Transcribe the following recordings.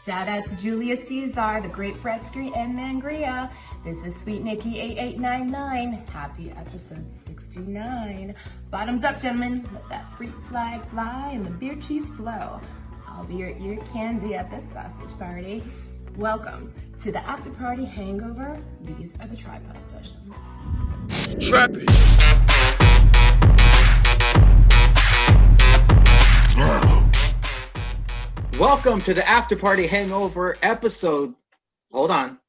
Shout out to Julius, Ceizar, the great brettzky, and Mangria. This is Sweet Nikki 8899. Happy episode 69. Bottoms up, gentlemen. Let that freak flag fly and the beer cheese flow. I'll be your ear candy at this sausage party. Welcome to the after party hangover. These are the tripod sessions. Trap it. Welcome to the After Party Hangover episode. Hold on.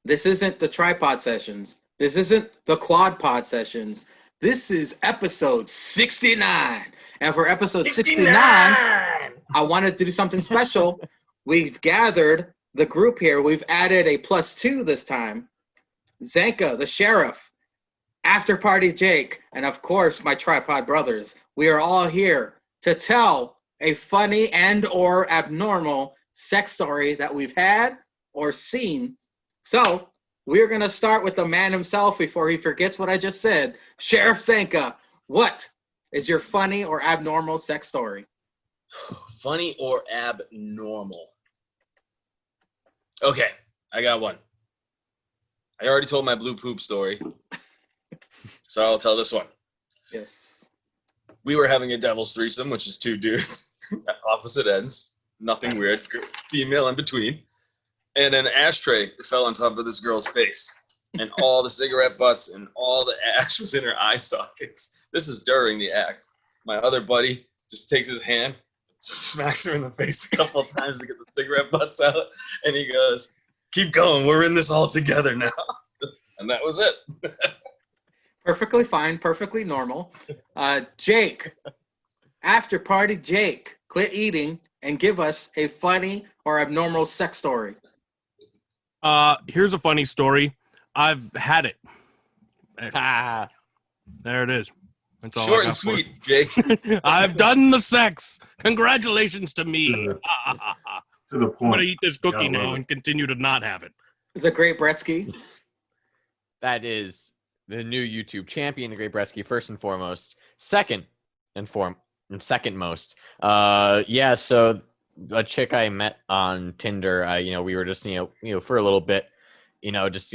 This isn't the tripod sessions. This isn't the quad pod sessions. This is episode 69. And for episode 69, I wanted to do something special. We've gathered the group here. We've added a +2 this time. Zanca, the sheriff, After Party Jake, and of course, my tripod brothers. We are all here to tell a funny and or abnormal sex story that we've had or seen. So we're going to start with the man himself before he forgets what I just said. Sheriff Zanca, what is your funny or abnormal sex story? Funny or abnormal? Okay, I got one. I already told my blue poop story, so I'll tell this one. Yes. We were having a devil's threesome, which is 2 dudes at opposite ends. Nothing weird. Female in between. And an ashtray fell on top of this girl's face. And all the cigarette butts and all the ash was in her eye sockets. This is during the act. My other buddy just takes his hand, smacks her in the face a couple of times to get the cigarette butts out. And he goes, "Keep going. We're in this all together now." And that was it. Perfectly fine. Perfectly normal. Jake, After Party Jake, quit eating and give us a funny or abnormal sex story. Here's a funny story. I've had it. There it is. That's all Short I and got for sweet, Jake. I've done the sex. Congratulations to me. To the point. I'm going to eat this cookie Yeah, now really. and continue to not have it. The great Brettzky. That is the new YouTube champion, the Great Brettzky, first and foremost. Second most. So a chick I met on Tinder, we were just, for a little bit, just,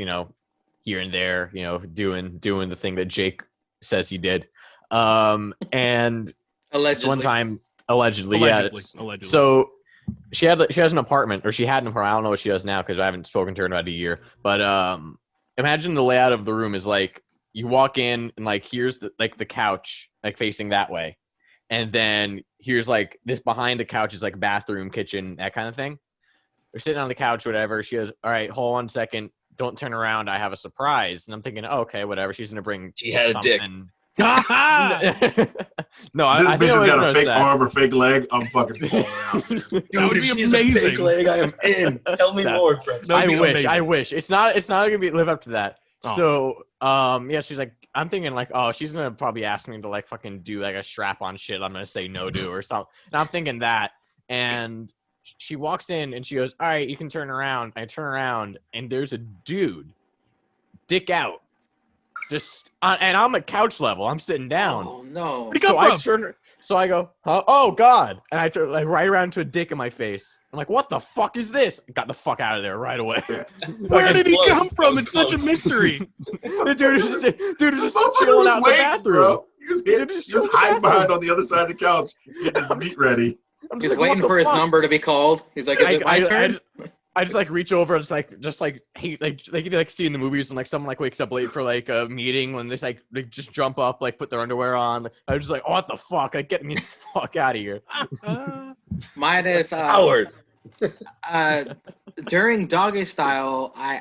here and there, doing the thing that Jake says he did. And Allegedly. one time, allegedly. Allegedly. So she has an apartment, or she had an apartment. I don't know what she does now because I haven't spoken to her in about a year. But imagine the layout of the room is like you walk in and like here's the couch like facing that way, and then here's like this behind the couch is like bathroom, kitchen, that kind of thing. We're sitting on the couch, whatever. She goes, "All right, hold on a second. Don't turn around. I have a surprise." And I'm thinking, oh, okay, whatever. She's gonna bring. She had a dick. No, This I bitch has got a noticed fake that. arm or fake leg. I'm fucking falling out. That would be She's a amazing. fake leg. I am in. Tell me more, Prince. That'd be amazing. I wish. It's not gonna live up to that. Oh. So, she's like, I'm thinking like, oh, she's gonna probably ask me to like fucking do like a strap on shit. I'm gonna say no to or something. And I'm thinking that, and she walks in and she goes, "All right, you can turn around." I turn around and there's a dude, dick out, just and I'm at couch level. I'm sitting down. Oh, no. Where'd he come from? So I go, huh? Oh God! And I turn like right around to a dick in my face. I'm like, what the fuck is this? Got the fuck out of there right away. Where did he close. come from? That It's was such a close. mystery. The dude is just Motherfucker chilling was out in the waiting, bathroom. bro. Just hiding behind on the other side of the couch. Get this meat ready. I'm He's just like, waiting what the for his fuck? number to be called. He's like, is it my turn? I just like reach over and just like you like see in the movies when like someone like wakes up late for like a meeting when they just jump up, like put their underwear on. I was just like, oh, what the fuck? Like, get me the fuck out of here. Mine is Howard. During doggy style, I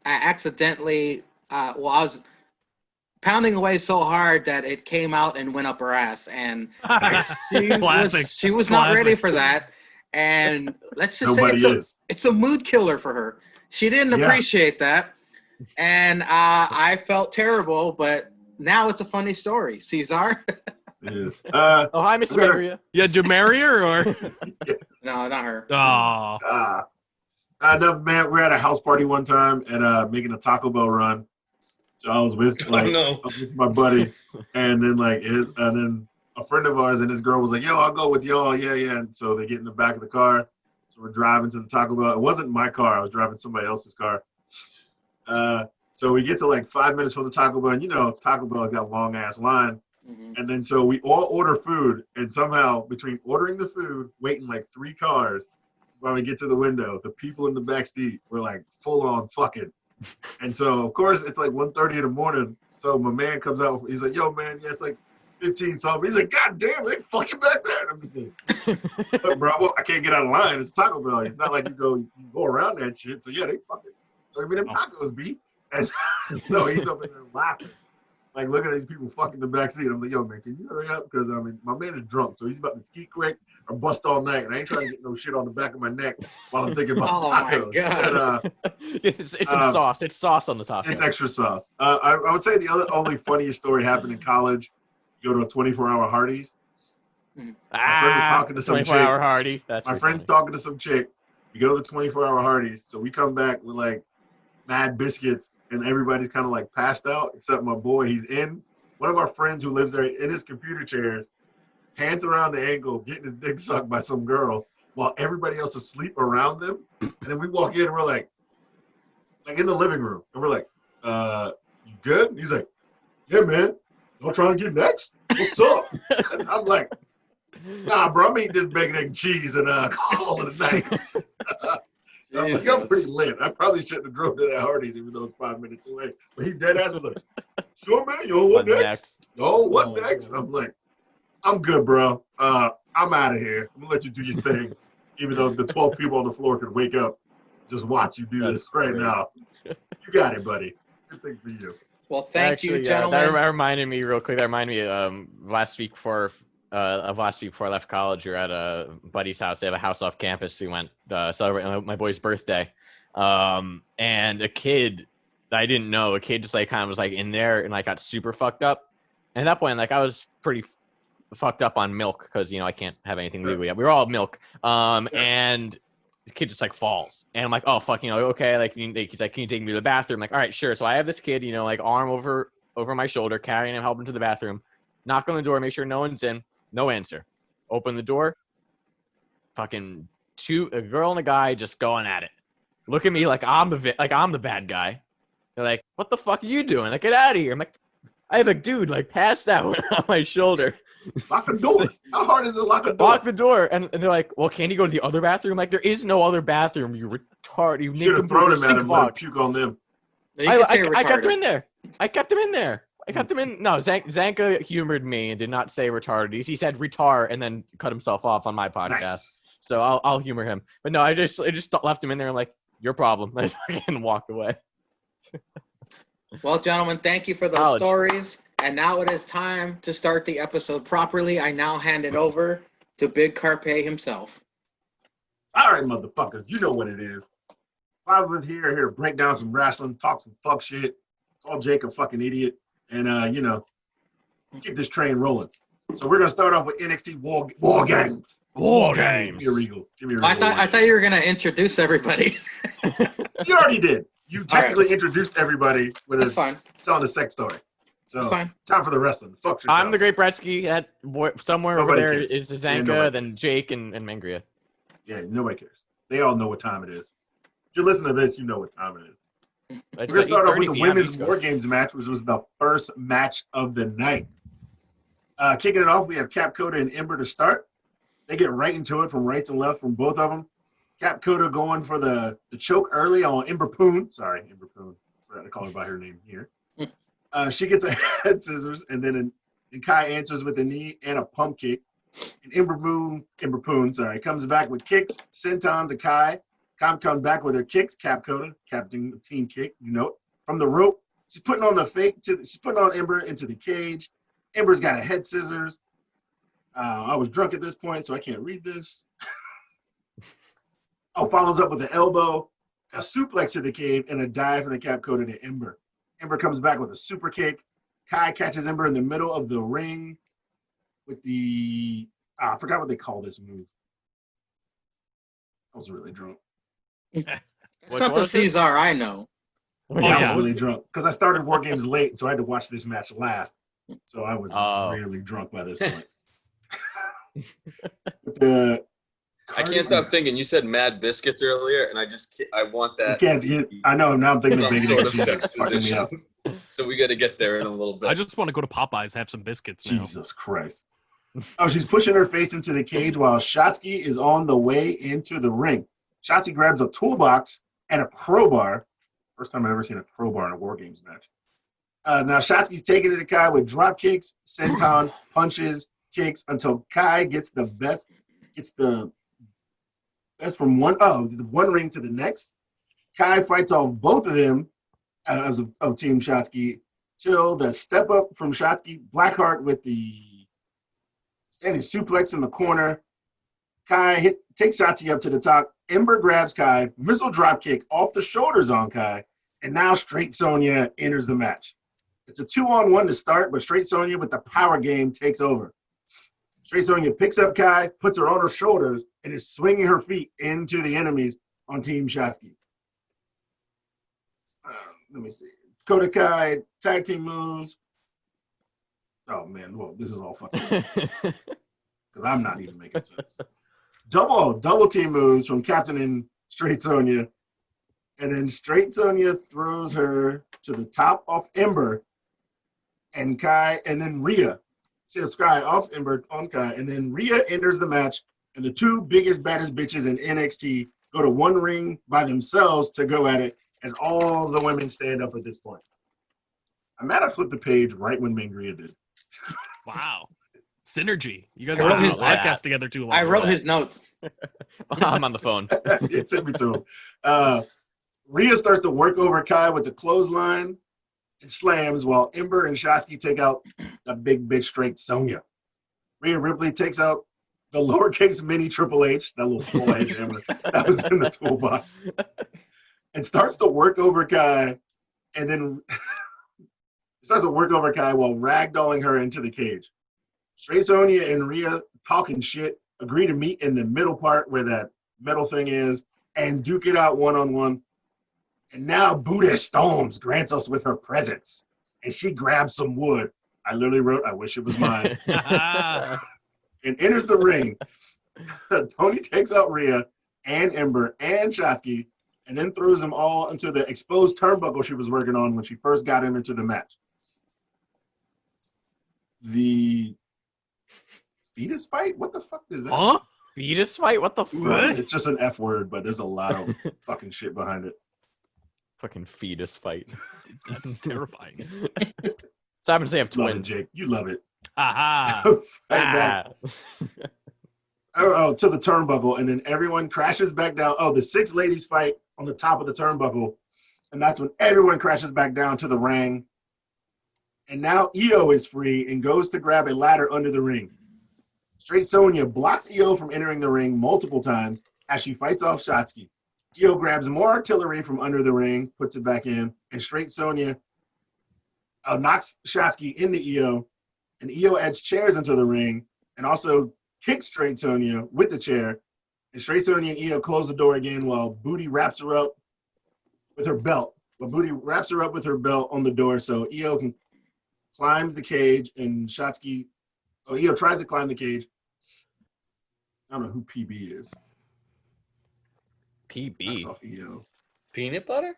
accidentally I was pounding away so hard that it came out and went up her ass, and Classic. she was not ready Classic. for that. And let's just Nobody say is. it's a mood killer for her. She didn't Yeah. appreciate that, and I felt terrible. But now it's a funny story. Ceizar? It is. Oh, hi, Mr. We're- Maria. Yeah, did you marry her or? No, not her. Oh. Enough, man. We're at a house party one time and making a Taco Bell run. So I was with I was with my buddy, and then a friend of ours and this girl was like, "Yo, I'll go with y'all." Yeah. And so they get in the back of the car. So we're driving to the Taco Bell. It wasn't my car. I was driving somebody else's car. So we get to like 5 minutes from the Taco Bell, and you know Taco Bell has got a long ass line. Mm-hmm. And then so we all order food, and somehow between ordering the food, waiting like 3 cars, when we get to the window, the people in the back seat were like full on fucking. And so of course it's like 1:30 in the morning. So my man comes out. He's like, "Yo, man, yeah, it's like 15 something." He's like, "God damn, they fucking back there." I'm just like, "But bro, I can't get out of line. It's Taco Bell. It's not like you go around that shit." So yeah, they fucking. I mean, them tacos, B. And so he's up in there laughing, like looking at these people fucking the back seat. I'm like, "Yo, man, can you hurry up?" Because I mean, my man is drunk, so he's about to ski quick or bust all night, and I ain't trying to get no shit on the back of my neck while I'm thinking about tacos. My God. And, It's some sauce. It's sauce on the top. it's extra sauce. I would say the only funniest story happened in college. You go to a 24-hour Hardee's. My friend was talking to some chick. 24-hour Hardy. That's My friend's talking to some chick. We go to the 24-hour Hardee's. So we come back with like mad biscuits, and everybody's kind of like passed out except my boy. He's in. One of our friends who lives there in his computer chairs, hands around the ankle, getting his dick sucked by some girl while everybody else is asleep around them. And then we walk in and we're like in the living room. And we're like, you good? And he's like, "Yeah, man. Y'all trying to get next? What's up?" And I'm like, "Nah, bro, I'm eating this bacon, egg, and cheese and call it a night." I'm like, I'm pretty lit. I probably shouldn't have drove to that Hardee's even though it's 5 minutes away. But he dead ass was like, "Sure, man. Yo, what next? Yo, what next?" I'm like, "I'm good, bro. I'm out of here. I'm gonna let you do your thing." Even though the 12 people on the floor could wake up, just watch you do this right now. You got it, buddy. Good thing for you. Well, thank you, gentlemen. That reminded me real quick. That reminded me last week before I left college. We were at a buddy's house. They have a house off campus. We went celebrating my boy's birthday. And a kid that I didn't know, just like kind of was like in there and like got super fucked up. And at that point, like I was pretty fucked up on milk because I can't have anything legally. We were all milk. And the kid just like falls, and I'm like, "Oh fuck, okay." Like he's like, "Can you take me to the bathroom?" I'm like, "All right, sure." So I have this kid, like arm over my shoulder, carrying him, helping him to the bathroom. Knock on the door, make sure no one's in. No answer. Open the door. Fucking a girl and a guy just going at it. Look at me like I'm the bad guy. They're like, "What the fuck are you doing? Like, get out of here!" I'm like, "I have a dude like passed out on my shoulder." Lock the door. How hard is it to lock a door? Lock the door. And they're like, "Well, can you go to the other bathroom?" Like, there is no other bathroom, you retard. You should have thrown him at him and puke on them. I kept him in there. I kept him in. No, Zanca humored me and did not say retarded. He said retard and then cut himself off on my podcast. Nice. So I'll humor him. But no, I just left him in there and like, "Your problem." I just fucking walked away. Well, gentlemen, thank you for those stories. And now it is time to start the episode properly. I now hand it over to Big Carpe himself. All right, motherfuckers. You know what it is. I was here to break down some wrestling, talk some fuck shit, call Jake a fucking idiot, and, keep this train rolling. So we're going to start off with NXT War Games. War Games. Give me a Regal. I thought you were going to introduce everybody. You already did. You technically introduced everybody with telling a sex story. So time for the wrestling. Fuck your I'm the great Brettzky. Somewhere Nobody over there cares. is Zanca, then Jake and Mangria. Yeah, nobody cares. They all know what time it is. If you listen to this, you know what time it is. We're going to start off with the Women's War Games match, which was the first match of the night. Kicking it off, we have Cap Coda and Ember to start. They get right into it from right to left from both of them. Cap Coda going for the choke early on Ember Poon. Sorry, Ember Poon. Forgot to call her by her name here. She gets a head scissors, and then Kai answers with a knee and a pump kick. And Ember Poon, comes back with kicks, senton to Kai. Kai comes back with her kicks, Cap Coda, captain of Team Kick, from the rope. She's putting on she's putting on Ember into the cage. Ember's got a head scissors. I was drunk at this point, so I can't read this. Follows up with an elbow, a suplex to the cave, and a dive from the Cap Coda to Ember. Ember comes back with a super kick. Kai catches Ember in the middle of the ring with the I forgot what they call this move. I was really drunk. It's not the ceizar, I know. I was really drunk because I started War Games late, so I had to watch this match last. So I was really drunk by this point. The I can't stop thinking. You said Mad Biscuits earlier, and I want that. I know. Now I'm thinking of some Big sort Dick of Jesus. sex Fucking me up. position. So we got to get there in a little bit. I just want to go to Popeyes, have some biscuits now. Jesus Christ. Oh, she's pushing her face into the cage while Shotsky is on the way into the ring. Shotsky grabs a toolbox and a crowbar. First time I've ever seen a crowbar in a War Games match. Now Shotsky's taking it to Kai with drop kicks, senton, punches, kicks until Kai gets the best from one ring to the next. Kai fights off both of them of Team Shotsky till the step up from Shotsky. Blackheart with the standing suplex in the corner. Kai takes Shotsky up to the top. Ember grabs Kai, missile drop kick off the shoulders on Kai, and now Straight Sonya enters the match. It's a 2-on-1 to start, but Straight Sonya with the power game takes over. Straight Sonya picks up Kai, puts her on her shoulders, and is swinging her feet into the enemies on Team Shotsky. Let me see. Kota Kai, tag team moves. Oh, man. Well, this is all fucking because I'm not even making sense. Double team moves from Captain and Straight Sonya. And then Straight Sonya throws her to the top off Ember and Kai, and then Rhea. Says Kai off Ember on Kai, and then Rhea enters the match, and the two biggest, baddest bitches in NXT go to one ring by themselves to go at it as all the women stand up at this point. I'm mad I flipped the page right when Mangria did. Wow. Synergy. You guys I are wrote doing a his- podcast together too long. I wrote his notes. I'm on the phone. It sent me to him. Rhea starts to work over Kai with the clothesline. It slams while Ember and Shotsky take out the big bitch Straight Sonya. Rhea Ripley takes out the lowercase mini Triple H, that little small H hammer that was in the toolbox, and starts to work over Kai, and then starts to work over Kai while ragdolling her into the cage. Straight Sonya and Rhea talking shit agree to meet in the middle part where that metal thing is and duke it out one-on-one. And now Buddha Storms grants us with her presence, and she grabs some wood. I literally wrote, I wish it was mine. And enters the ring. Tony takes out Rhea and Ember and Shotsky and then throws them all into the exposed turnbuckle she was working on when she first got him into the match. The fetus fight? What the fuck is that? Huh? Fetus fight? What the fuck? What? It's just an F word, but there's a lot of fucking shit behind it. Fucking fetus fight. That's terrifying. So I happen to say I have Love it, twins. Jake. You love it. Haha. Fight back. To the turnbuckle, and then everyone crashes back down. Oh, the six ladies fight on the top of the turnbuckle, and that's when everyone crashes back down to the ring. And now Io is free and goes to grab a ladder under the ring. Straight Sonya blocks Io from entering the ring multiple times as she fights off Shotsky. Io grabs more artillery from under the ring, puts it back in, and Straight Sonya knocks Shotsky into Io, and Io adds chairs into the ring and also kicks Straight Sonya with the chair. And Straight Sonya and Io close the door again while Booty wraps her up with her belt. Booty wraps her up with her belt on the door so Io can climb the cage, and Shotsky, Io tries to climb the cage. I don't know who PB is. Knocks PB. off Io. Peanut butter?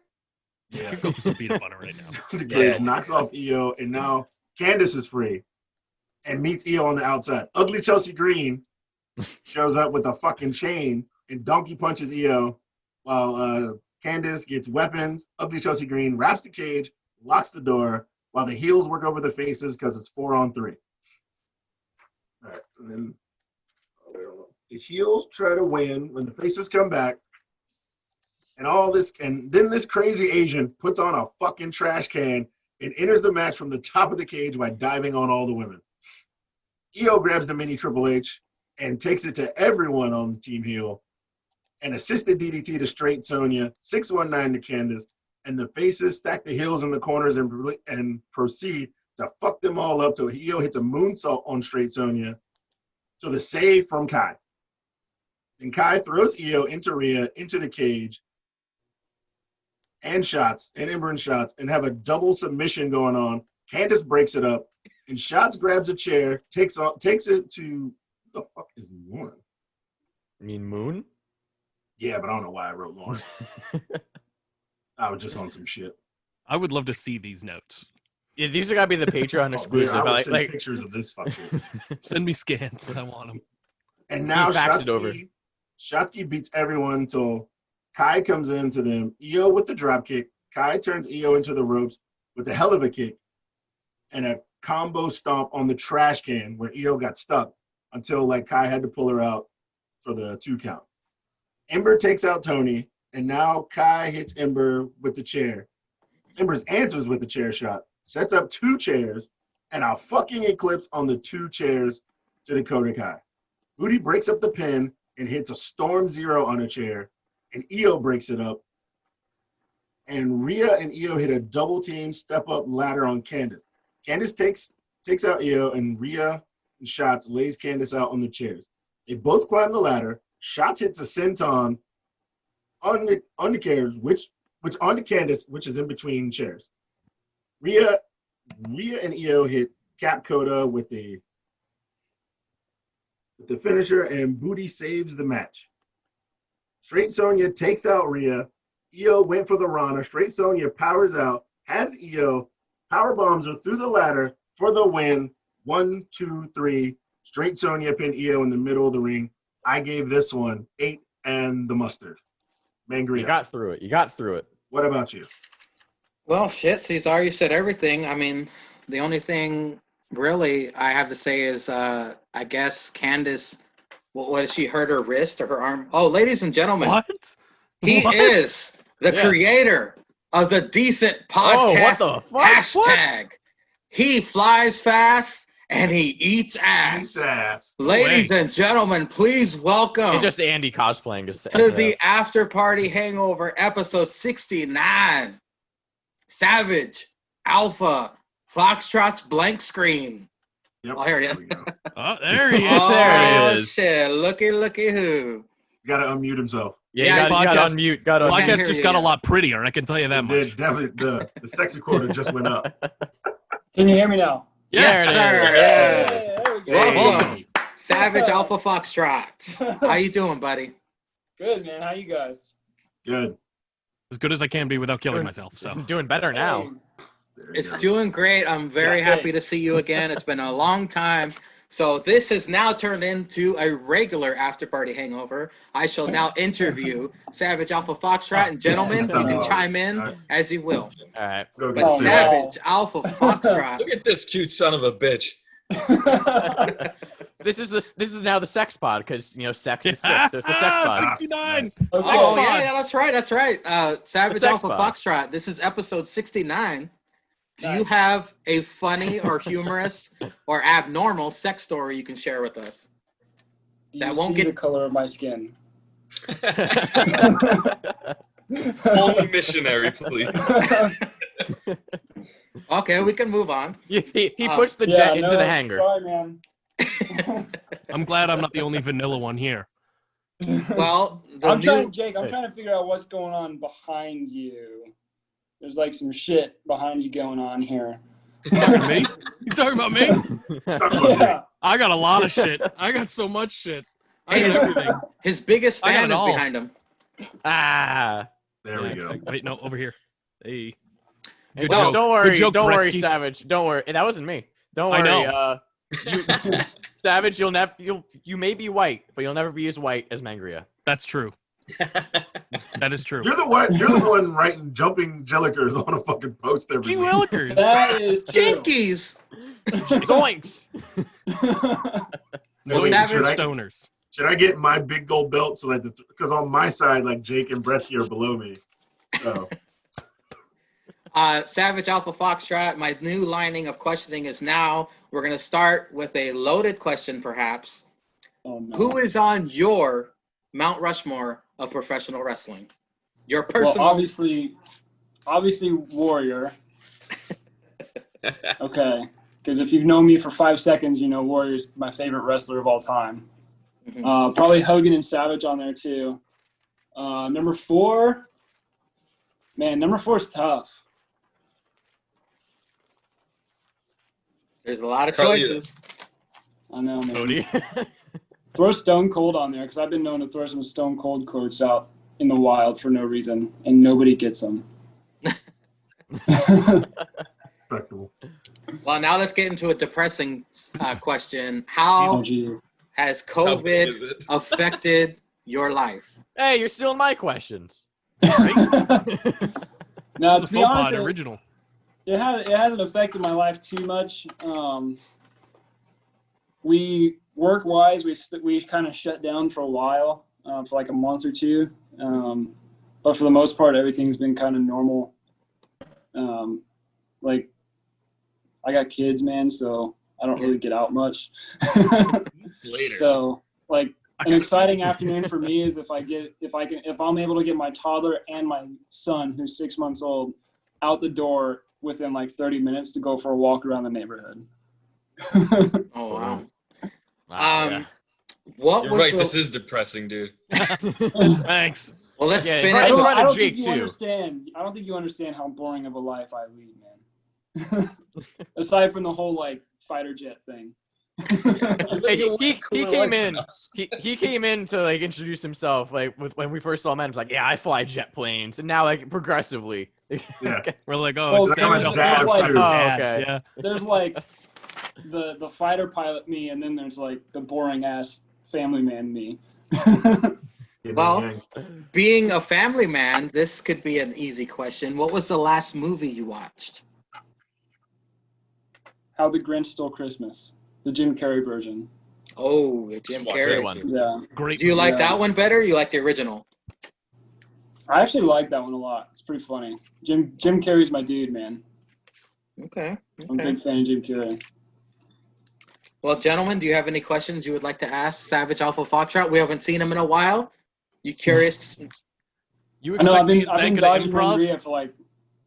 You could go for some peanut butter right now. The cage knocks off Io, and now Candice is free and meets Io on the outside. Ugly Chelsea Green shows up with a fucking chain and donkey punches Io while Candice gets weapons. Ugly Chelsea Green wraps the cage, locks the door, while the heels work over the faces because it's 4-on-3. All right, and then the heels try to win when the faces come back. And all this, and then this crazy Asian puts on a fucking trash can and enters the match from the top of the cage by diving on all the women. Io grabs the mini Triple H and takes it to everyone on Team Heel. An assisted DDT to Straight Sonya, 619 to Candice, and the faces stack the heels in the corners and proceed to fuck them all up till Io hits a moonsault on Straight Sonya to the save from Kai. Then Kai throws Io into Rhea into the cage and shots, and Ember and shots, and have a double submission going on. Candice breaks it up, and Shots grabs a chair, takes it to, what the fuck is one? You mean Moon? Yeah, but I don't know why I wrote Lauren. I was just on some shit. I would love to see these notes. Yeah, these are gotta be the Patreon Oh, exclusive. dude, I would like, send like pictures of this fuck shit. Send me scans. I want them. And now fax it over. Shotsky beats everyone until Kai comes into them. EO with the drop kick. Kai turns EO into the ropes with a hell of a kick and a combo stomp on the trash can where EO got stuck until like Kai had to pull her out for the 2 count. Ember takes out Tony, and now Kai hits Ember with the chair. Ember's answers with the chair shot, sets up 2 chairs, and a fucking eclipse on the 2 chairs to Dakota Kai. Booty breaks up the pin and hits a Storm Zero on a chair, and EO breaks it up. And Rhea and EO hit a double team step up ladder on Candice. Candice takes out EO, and Rhea and Shots lays Candice out on the chairs. They both climb the ladder. Shots hits a senton on the chairs, which onto Candice, which is in between chairs. Rhea and EO hit Cap Coda with the finisher, and Booty saves the match. Straight Sonya takes out Rhea. EO went for the Rana. Straight Sonya powers out, has EO, power bombs her through the ladder for the win. 1, 2, 3. Straight Sonya pinned EO in the middle of the ring. I gave this one 8 and the mustard. Mangria. You got through it. What about you? Well, shit, Ceizar, you said everything. I mean, the only thing really I have to say is, I guess Candice, what did she hurt her wrist or her arm? Oh, ladies and gentlemen, What? he What? is the creator of the Decent Podcast what the fuck? hashtag. What? He flies fast and he eats ass. Eats ass. Ladies and gentlemen, please welcome It's just Andy cosplaying. to the After Party Hangover episode 69. Savage Alpha Foxtrot's blank screen. Yep. Oh, here he is. we go. Oh, there he is. Oh, There he is. shit. Looky who. He's got to unmute himself. Yeah, Yeah, you got podcast- to unmute. Got to Well, I unmute. can't Podcast hear just you got a yet. lot prettier. I can tell you that much. Definitely the sexy quota just went up. Can you hear me now? Yes, sir. Yes. Hey, there we go. Hey. Welcome, Savage Alpha Foxtrot. How you doing, buddy? Good, man. How you guys? Good. As good as I can be without killing myself. So Doing better now. Hey, There you It's go. doing great. I'm very Yeah, happy hey. to see you again. It's been a long time. So this has now turned into a regular after party hangover. I shall now interview Savage Alpha Foxtrot, and gentlemen, you can chime in as you will. All right. Go But get Oh, Sid. man. Savage Alpha Foxtrot, Look at this cute son of a bitch. This is now the sex pod because sex is sex. So it's a sex pod. 69. Nice. Oh, pod. yeah, that's right. Savage sex Alpha pod. Foxtrot, this is episode 69. Do you Nice. have a funny or humorous or abnormal sex story you can share with us? You That won't see get- the color of my skin. Only missionary, please. Okay, we can move on. he pushed the jet into the hangar. Sorry, man. I'm glad I'm not the only vanilla one here. Well, the I'm new... trying to figure out what's going on behind you. There's like some shit behind you going on here. Me? You talking about me? Yeah. I got a lot of shit. I got so much shit. I Hey, got everything. His biggest I got fan it is all. behind him. Ah. There we go. Wait, no, over here. Hey. Hey, Good don't, joke. don't worry. Good joke, Don't worry, Brettzky. Savage. Don't worry. That wasn't me. Don't I worry. know. Savage, you may be white, but you'll never be as white as Mangria. That's true. That is true. You're the one writing jumping jellicers on a fucking post every King week. Willikers. That is true. Jinkies! Zoinks! Wait, Savage Stoners. should I get my big gold belt so that because on my side like Jake and Brettzky are below me. So Savage Alpha Foxtrot, my new lining of questioning is now we're going to start with a loaded question, perhaps. Oh, no. Who is on your Mount Rushmore of professional wrestling? Your Well, personal... obviously Warrior. Okay, because if you've known me for 5 seconds, you know Warrior's my favorite wrestler of all time. Mhm. Probably Hogan and Savage on there too. Number 4, man, number 4 is tough. There's a lot of Carly, choices. I know, man. Cody. Throw Stone Cold on there because I've been known to throw some Stone Cold quotes out in the wild for no reason, and nobody gets them. Respectable. Well, now let's get into a depressing question. Oh, How gee. has How big COVID is it? affected your life? Hey, you're stealing my questions. No, It was to a be faux honest, pas, original. it hasn't affected my life too much. We work-wise, we kind of shut down for a while, for like a month or two. But for the most part, everything's been kind of normal. Like, I got kids, man, so I don't really get out much. Later. So, like, an exciting afternoon for me is if I'm able to get my toddler and my son, who's 6 months old, out the door within like 30 minutes to go for a walk around the neighborhood. Oh wow. Yeah. What You're was right. the, This is depressing, dude. Thanks. well? Let's Yeah, spin right. it. It's I running don't Jake, think you too. understand. I don't think you understand how boring of a life I lead, man. Aside from the whole like fighter jet thing. Hey, he Cooler came life in. than us. He came in to like introduce himself. Like when we first saw him, he was like, "Yeah, I fly jet planes," and now like progressively. Yeah. We're like, oh, Well, it's Like, I'm Savage a Alpha dad, Foxtrot too. dad. Oh, okay. Yeah. There's like the fighter pilot me, and then there's like the boring ass family man me. Yin and Well, yang. being a family man, this could be an easy question. What was the last movie you watched? How the Grinch Stole Christmas, the Jim Carrey version. Oh, the Jim Watch Carrey that one. too. Yeah, Great. Do you like Yeah. that one better? Or you like the original? I actually like that one a lot. It's pretty funny. Jim Carrey's my dude, man. Okay. I'm a Okay. big fan of Jim Carrey. Well, gentlemen, do you have any questions you would like to ask Savage Alpha Foxtrot? We haven't seen him in a while. You curious? You I know expect I've me been and Zanca to dodging improv? Mangria for like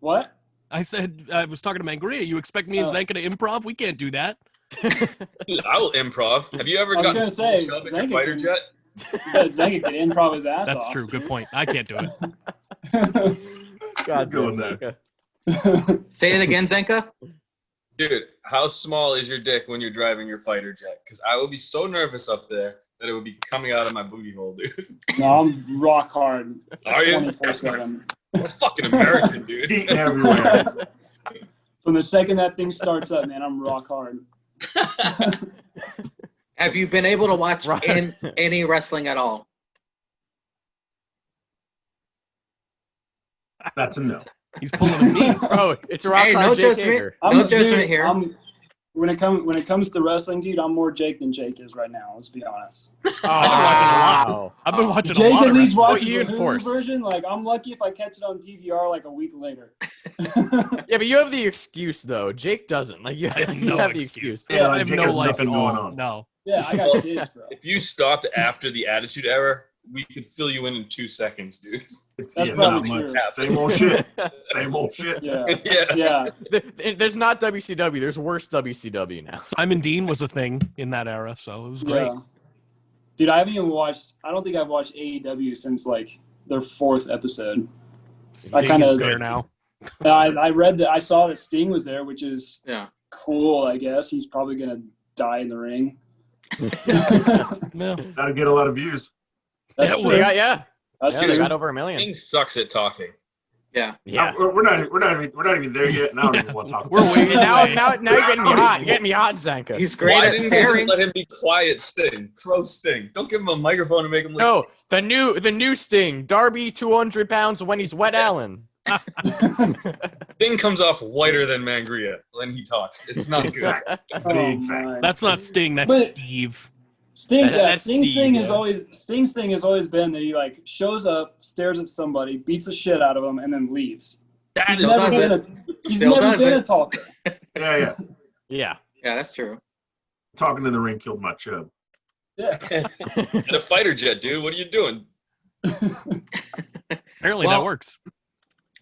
what? I said I was talking to Mangria. You expect me and Oh. Zanca to improv? We can't do that. Dude, I will improv. Have you ever I was gotten gonna say, chub in your Zanca fighter can- jet? Zanca could improv his ass That's off. true. Good point. I can't do it. God Go in damn, there. Zanca. Say it again, Zenka. Dude, how small is your dick when you're driving your fighter jet? Because I would be so nervous up there that it would be coming out of my booty hole, dude. No, I'm rock hard. Are you? 24/7. That's fucking American, dude. Eating everywhere. From the second that thing starts up, man, I'm rock hard. Have you been able to watch Right. any wrestling at all? That's a no. He's pulling a me. Bro, it's a rock Hey, on no Jake judgment. Hager. No judgment here. When it comes to wrestling, dude, I'm more Jake than Jake is right now. Let's be honest. Oh, watching I've been watching a Jake lot at of least wrestling. watches What the you Hulu enforced? version. Like, I'm lucky if I catch it on DVR like a week later. Yeah, but you have the excuse though. Jake doesn't. Like you I have you no have the excuse. excuse. Yeah, I have Jake no has life at nothing going all. on. No. Yeah, I got kids, bro. If you stopped after the Attitude Era, we could fill you in 2 seconds, dude. It's, That's yeah, it's not probably much. true. Same old shit. Same old shit. Yeah, Yeah. yeah, There's not WCW. There's worse WCW now. Simon Dean was a thing in that era, so it was great. yeah. Dude, I haven't even watched. I don't think I've watched AEW since like their 4th episode. I Jake kinda- is there now. I read that. I saw that Sting was there, which is Yeah. cool. I guess he's probably gonna die in the ring. No. Gotta get a lot of views. That's Yeah, true. They got, yeah, That's yeah, true. they got over 1 million. King sucks at talking. Yeah. Yeah. We're not even there yet. And I don't even want to talk about We're it. waiting. Now, Away. now you're getting me hot. You're getting me hot, Zanka. He's great Why at didn't they just staring. let him be quiet, Sting? Crow Sting. Don't give him a microphone and make him look. No, the new Sting, Darby, 200 pounds when he's wet Allen. Sting comes off whiter than Mangria when he talks. It's not Big good. facts. Oh, Big my. facts. That's not Sting. That's But- Steve. That's Sting's Steve, thing has yeah. always been that he like shows up, stares at somebody, beats the shit out of them, and then leaves. That He's is does never it. been he's Still never does been it. a talker. Yeah, yeah. Yeah. Yeah, that's true. Talking in the ring killed my chub. Yeah. in a fighter jet, dude. What are you doing? Apparently Well- that works.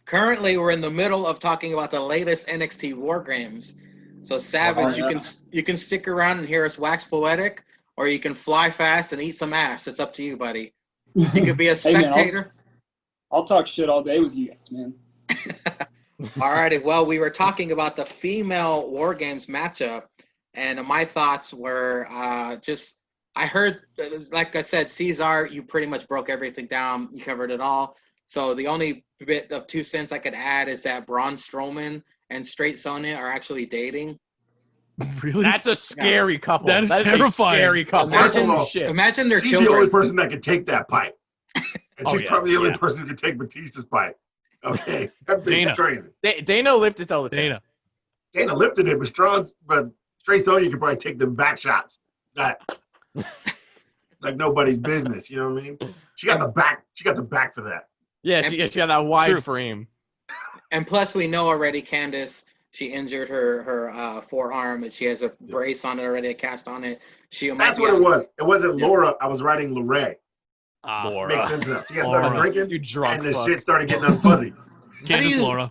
Currently, we're in the middle of talking about the latest NXT War Games. So, Savage, Oh, yeah. you can stick around and hear us wax poetic, or you can fly fast and eat some ass. It's up to you, buddy. You could be a Hey, man, spectator. I'll talk shit all day with you guys, man. All righty. Well, we were talking about the female War Games matchup, and my thoughts were I heard, like I said, Ceizar, you pretty much broke everything down. You covered it all. So the only bit of 2 cents I could add is that Braun Strowman and Straight Sonya are actually dating. Really? That's a scary couple. That is a terrifying. scary couple. First of Imagine, all, Shit. imagine their She's children. the only person that can take that pipe. And Oh, she's yeah, probably the only yeah. person who can take Batista's pipe. Okay? That bitch Dana. is crazy. Dana lifted all the time. Dana lifted it, but Straight Sonya can probably take them back shots. That like nobody's business, you know what I mean? She got the back for that. Yeah, she had that wide True. frame. And plus, we know already, Candace, she injured her forearm, and she has a brace on it already, a cast on it. That's what it was. It wasn't Laura. I was writing Lorraine. Laura. Makes sense now. See, I started Laura. drinking, You drunk and the fuck. shit started getting unfuzzy. Candace you- Laura.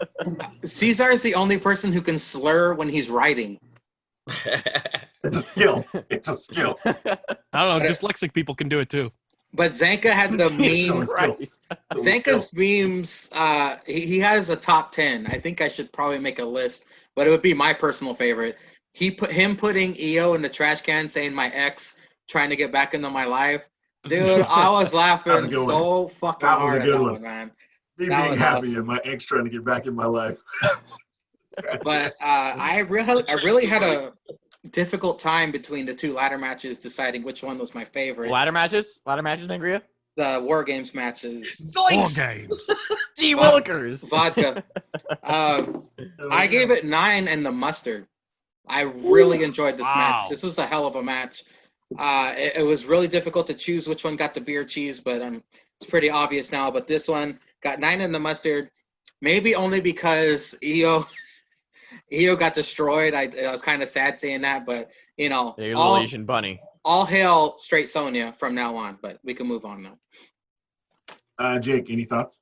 Ceizar is the only person who can slur when he's writing. It's a skill. It's a skill. I don't know. Dyslexic people can do it too. But Zanca had the Jesus meme. Christ. Zanca's memes, he has a top 10. I think I should probably make a list, but it would be my personal favorite. Putting EO in the trash can saying my ex trying to get back into my life. Dude, I was laughing a good one. so fucking That was a hard at good that one. one, man. Me That being was happy awesome. and my ex trying to get back in my life. But I really had a difficult time between the 2 ladder matches deciding which one was my favorite. Ladder matches, Nangria. The War Games matches. War games. Gee Willikers. Vodka. I gave it 9 and the mustard. I really enjoyed this match. Wow. This was a hell of a match. It was really difficult to choose which one got the beer cheese, but it's pretty obvious now. But this one got 9 in the mustard, maybe only because EO got destroyed. I was kind of sad saying that, but you know, Hey, little Asian bunny. all hail Straight Sonya from now on. But we can move on now. Jake, any thoughts?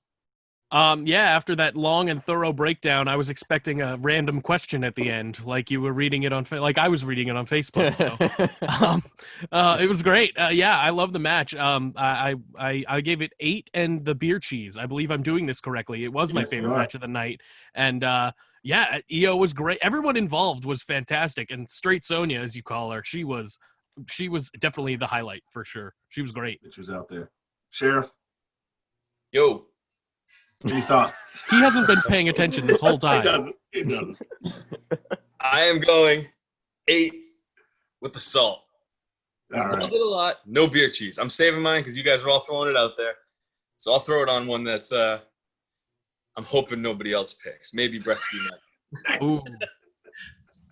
Yeah, after that long and thorough breakdown, I was expecting a random question at the end, like you were reading it on, like I was reading it on Facebook. So, it was great. Yeah, I love the match. I gave it 8 and the beer cheese. I believe I'm doing this correctly. It was my Yes, you favorite are. match of the night, and yeah, EO was great. Everyone involved was fantastic, and Straight Sonya, as you call her, she was definitely the highlight for sure. She was great. Pictures out there. Sheriff, Yo, any thoughts? He hasn't been paying attention this whole He time. doesn't. He doesn't. I am going 8 with the salt. All right. Loved it a lot. No beer cheese. I'm saving mine because you guys are all throwing it out there. So I'll throw it on one that's I'm hoping nobody else picks. Maybe Brettzky might. Ooh.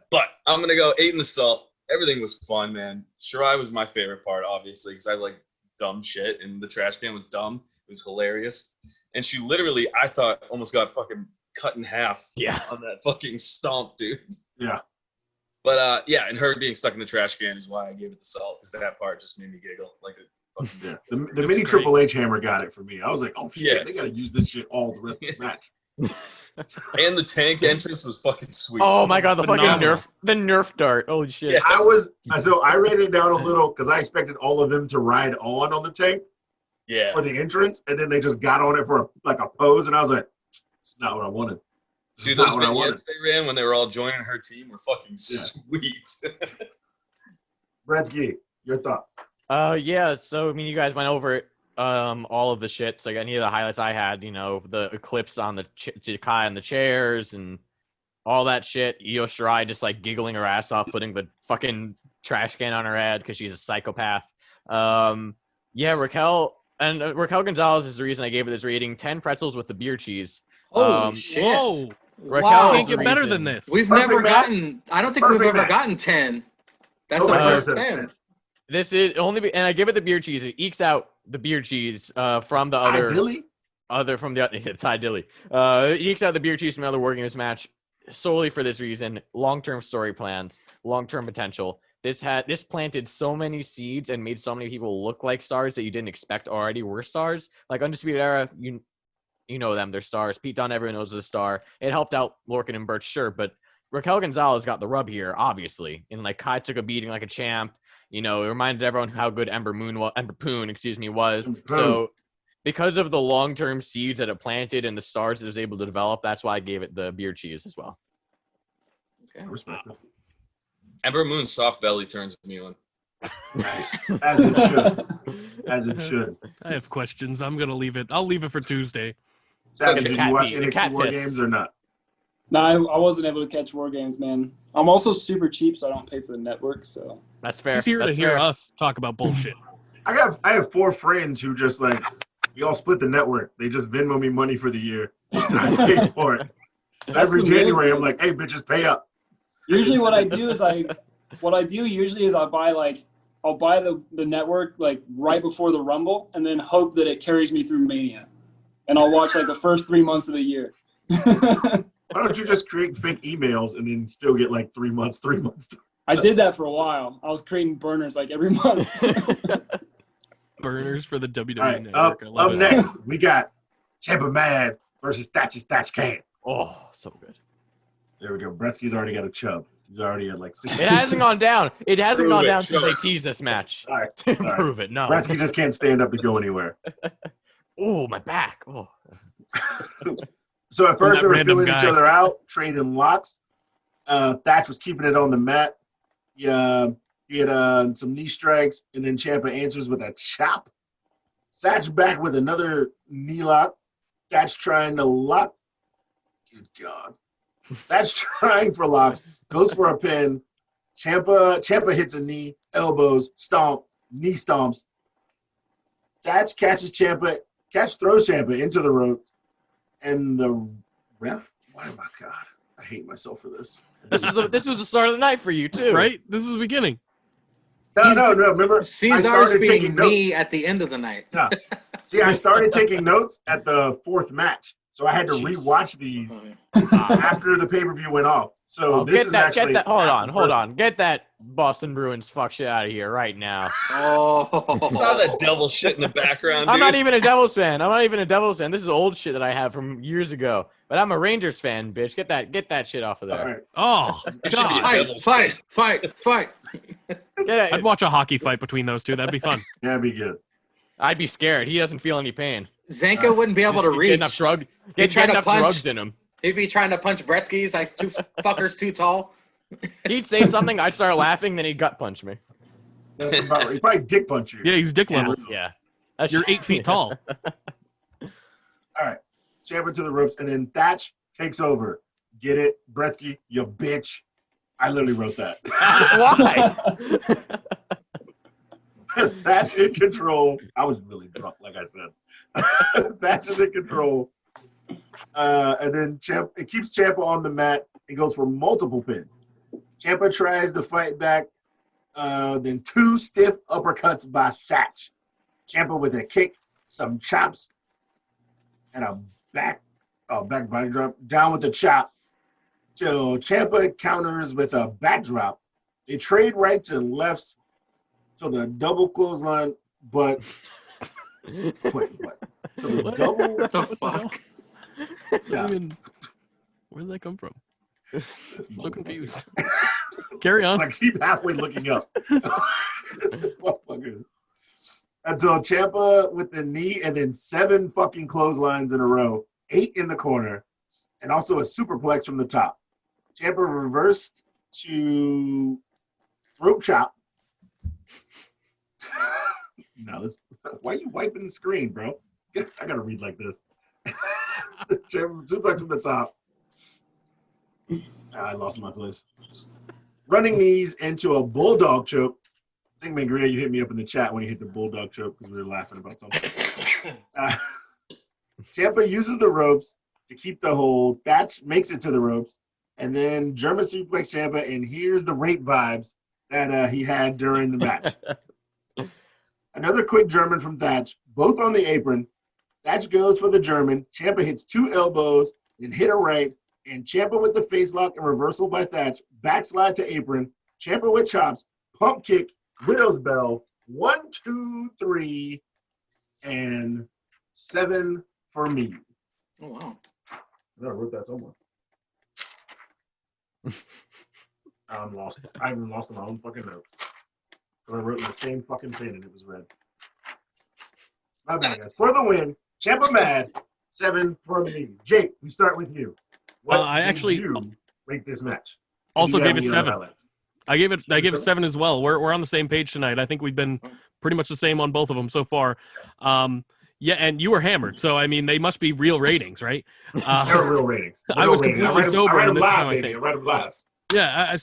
But I'm gonna go 8 in the salt. Everything was fun, man. Shirai was my favorite part, obviously, because I like dumb shit, and the trash can was dumb. It was hilarious. And she literally, I thought, almost got fucking cut in half on that fucking stomp, dude. Yeah. But yeah, and her being stuck in the trash can is why I gave it the salt, because that part just made me giggle like a fucking Yeah. The mini great. Triple H hammer got it for me. I was like, oh shit, Yeah. they gotta use this shit all the rest of the match. And the tank entrance was fucking sweet. Oh my god, the Phenomenal. fucking Nerf dart. Holy shit. Yeah. I rated it down a little because I expected all of them to ride on the tank Yeah. for the entrance, and then they just got on it for a pose, and I was like, it's not what I wanted. This is Dude, not those what I wanted. vignettes they ran when they were all joining her team were fucking sweet. Brettzky, your thoughts? Yeah, so I mean you guys went over it, all of the shit. So any of the highlights I had, you know, the eclipse on the Kai on the chairs and all that shit. Io Shirai just like giggling her ass off, putting the fucking trash can on her head because she's a psychopath. Yeah, Raquel Gonzalez is the reason I gave it this rating. 10 pretzels with the beer cheese. Holy shit. Whoa. Raquel Wow. is Can't the get better reason. than this. We've Perfect never match. gotten. I don't think we've Perfect ever match. gotten 10. That's Nobody our ever first said 10. 10. This is only, and I give it the beer cheese. It ekes out the beer cheese from the other. Ideally, It's ideally. It ekes out the beer cheese from the other War Games match solely for this reason. Long-term story plans, long-term potential. This planted so many seeds and made so many people look like stars that you didn't expect already were stars. Like Undisputed Era, you know them, they're stars. Pete Dunne, everyone knows is a star. It helped out Lorcan and Birch, sure, but Raquel Gonzalez got the rub here, obviously. And like Kai took a beating like a champ. You know, it reminded everyone how good Ember Poon was. So because of the long-term seeds that it planted and the stars it was able to develop, that's why I gave it the beer cheese as well. I respect it. Ember Moon's soft belly turns me on. Nice. As it should. As it should. I have questions. I'm gonna leave it. I'll leave it for Tuesday. Savage, The did cat you watch pee, the NXT cat War piss. Games or not? No, I wasn't able to catch War Games, man. I'm also super cheap, so I don't pay for the network. So That's fair. He's here That's to hear fair. us talk about bullshit. I have 4 friends who just like we all split the network. They just Venmo me money for the year. I pay for it. So That's every the January main I'm like, hey bitches, pay up. usually what I do is I'll buy the network like right before the Rumble, and then hope that it carries me through Mania, and I'll watch like the first 3 months of the year. Why don't you just create fake emails and then still get like 3 months? I did that for a while. I was creating burners like every month. Burners for the WWE All right, network. I love up it. next we got Tampa Mad versus Thatch Can. Oh, so good. There we go. Brettzky's already got a chub. He's already at like 6. It hasn't gone down. It hasn't Prove gone it, down since show they it. teased this match. All right, sorry. Prove it. No. Brettzky just can't stand up to go anywhere. Oh, my back. Oh. So at first that they were random feeling each guy. other out, trading locks. Thatch was keeping it on the mat. He had some knee strikes, and then Ciampa answers with a chop. Thatch back with another knee lock. Thatch trying to lock. Good God. Thatch trying for locks. Goes for a pin. Ciampa hits a knee, elbows, stomp, knee stomps. Thatch catches Ciampa. Catch throws Ciampa into the rope. And the ref, oh my God, I hate myself for this. This was the start of the night for you, too. Right? This is the beginning. No. Remember, I Caesar's started being taking notes. me at the end of the night. Yeah. See, I started taking notes at the 4th match, so I had to Jeez. rewatch these Oh, after the pay-per-view went off. So Oh, this get is that, actually get that. Hold after on, the hold first on. Get that Boston Bruins fuck shit out of here right now. Oh. Saw that devil shit in the background, dude. I'm not even a Devils fan. This is old shit that I have from years ago. But I'm a Rangers fan, bitch. Get that shit off of All there. right. Oh, You should be God. a Fight, Devils fight, fan. fight. Get I'd it. watch a hockey fight between those two. That'd be fun. Yeah, that'd be good. I'd be scared. He doesn't feel any pain. Zanca wouldn't be able to Just get enough reach. drug. He tried Get to enough punch. drugs in him. He'd be trying to punch Brettzky. He's like, 2 fuckers too tall. He'd say something. I'd start laughing. Then he'd gut punch me. That's about right. He probably dick punch you. Yeah, he's dick level. Yeah. You're 8 feet tall. All right. Ciampa to the ropes, and then Thatch takes over. Get it, Brettzky, you bitch. I literally wrote that. Why? Thatch in control. I was really drunk, like I said. Thatch is in control. And then it keeps Ciampa on the mat and goes for multiple pins. Ciampa tries to fight back. Then 2 stiff uppercuts by Thatch. Ciampa with a kick, some chops, and a back body drop. Down with the chop. Till Ciampa counters with a backdrop. They trade rights and lefts till the double clothesline, but wait, what? Till the What? double. What the What the hell? fuck? Yeah. Where did that come from? This So motherfucker. confused. Carry on. I keep halfway looking up. This motherfucker. Until Ciampa with the knee and then 7 fucking clotheslines in a row, 8 in the corner, and also a superplex from the top. Ciampa reversed to throat chop. No, why are you wiping the screen, bro? I gotta read like this. Ciampa suplex from the top. I lost my place. Running knees into a bulldog choke. I think, Mangria, you hit me up in the chat when you hit the bulldog choke because we were laughing about something. Ciampa uses the ropes to keep the hold. Thatch makes it to the ropes. And then German suplex Ciampa, and here's the rape vibes that he had during the match. Another quick German from Thatch, both on the apron. Thatch goes for the German. Ciampa hits 2 elbows, then hit a right, and Ciampa with the face lock and reversal by Thatch. Backslide to apron. Ciampa with chops, pump kick, widow's bell. 1, 2, 3, and 7 for me. Oh, wow. I wrote that somewhere. I'm lost. I even lost my own fucking notes. Because I wrote in the same fucking pen and it was red. My bad, guys. For the win, Ciampa mad, 7 for me. Jake, we start with you. What I did actually- you rate this match? Also Do you have gave it any other 7. highlights? I gave it 7 as well. We're on the same page tonight. I think we've been pretty much the same on both of them so far. Yeah, and you were hammered, so I mean they must be real ratings, right? They're real ratings. I was completely sober. I read them and this is how live, baby. I read them live. Yeah,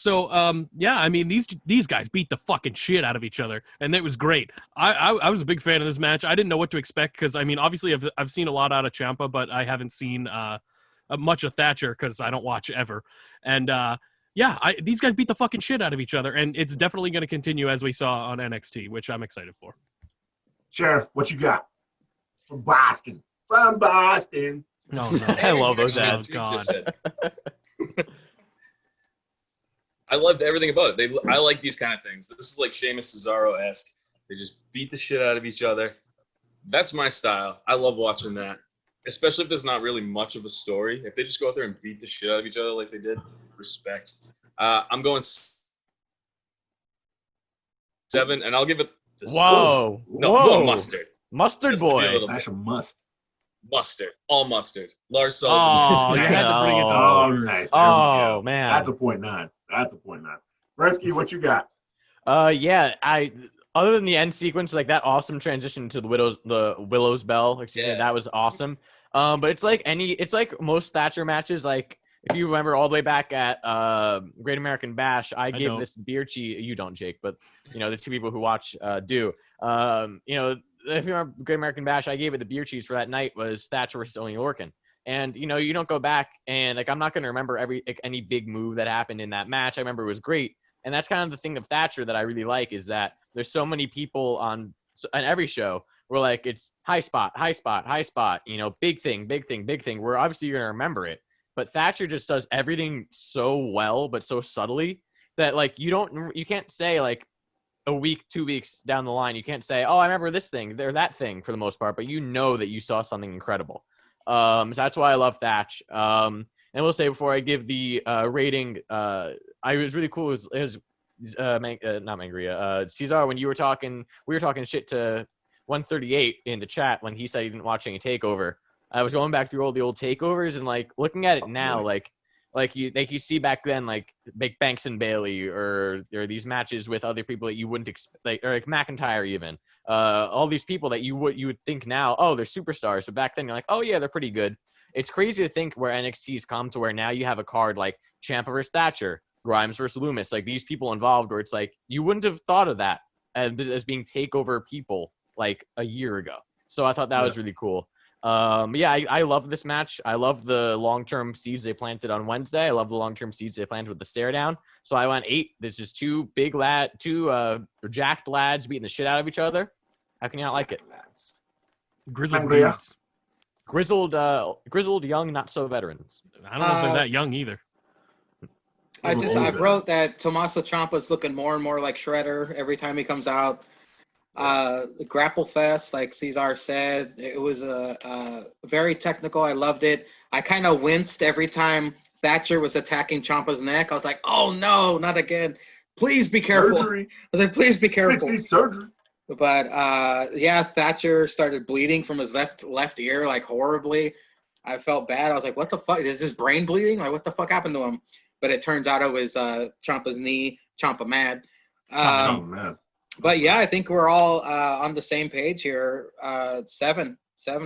yeah, I mean these guys beat the fucking shit out of each other, and it was great. I was a big fan of this match. I didn't know what to expect because I mean obviously I've seen a lot out of Ciampa, but I haven't seen much of Thatcher because I don't watch ever. And yeah, these guys beat the fucking shit out of each other, and it's definitely going to continue as we saw on NXT, which I'm excited for. Sheriff, what you got from Boston? From Boston. No. I love those ads. Oh, God. I loved everything about it. I like these kind of things. This is like Sheamus Cesaro-esque. They just beat the shit out of each other. That's my style. I love watching that, especially if there's not really much of a story. If they just go out there and beat the shit out of each other like they did, respect. I'm going 7, and I'll give it to Whoa. No, Whoa. I'm going mustard. Mustard Just to be a boy. little That's a must. Mustard. All mustard. Lars Oh, Sullivan. you had to bring it to Oh, Lars. nice. There we Oh go. man. That's a 0.9. That's a 0.9. Brettzky, what you got? Yeah, other than the end sequence, like that awesome transition to the Willow's Bell, excuse me, Yeah. that was awesome. But it's like most Thatcher matches, like if you remember all the way back at Great American Bash, I gave don't. this beer cheese. You don't, Jake, but you know the two people who watch do. You know, if you remember Great American Bash, I gave it the beer cheese for that night was Thatcher versus Oney Lorcan. And you know, you don't go back and like I'm not gonna remember any big move that happened in that match. I remember it was great. And that's kind of the thing of Thatcher that I really like is that there's so many people on every show where like it's high spot, you know, big thing. We're obviously going to remember it. But Thatcher just does everything so well, but so subtly that like you can't say like a week, 2 weeks down the line, you can't say, oh, I remember this thing or that thing for the most part, but you know that you saw something incredible. So that's why I love Thatch. And we'll say before I give the rating, I was really cool. It was not Mangria. Ceizar, when we were talking shit to 138 in the chat when he said he didn't watch any Takeover. I was going back through all the old Takeovers and like looking at it now, like you see back then like Big Banks and Bailey or these matches with other people that you wouldn't expect, or like McIntyre even. All these people that you would think now, oh, they're superstars. But back then you're like, oh yeah, they're pretty good. It's crazy to think where NXT's come to where now you have a card like Ciampa versus Thatcher, Grimes versus Loomis, like these people involved where it's like you wouldn't have thought of that as being takeover people like a year ago. So I thought that was really cool. Yeah, I love this match. I love the long-term seeds they planted on Wednesday. I love the long-term seeds they planted with the stare down. So I went 8. There's just two jacked lads beating the shit out of each other. How can you not like it? Grizzled Sangria. dudes. Grizzled young, not so veterans. I don't know if they're that young either. I wrote that Tommaso Ciampa's looking more and more like Shredder every time he comes out. The Grapple Fest, like Ceizar said, it was very technical. I loved it. I kind of winced every time Thatcher was attacking Ciampa's neck. I was like, oh no, not again. Please be careful. Surgery. I was like, please be careful. Surgery. But yeah, Thatcher started bleeding from his left ear like horribly. I felt bad. I was like, what the fuck? Is his brain bleeding? Like, what the fuck happened to him? But it turns out it was Ciampa's knee. Ciampa mad. Oh man. But yeah, I think we're all on the same page here. 7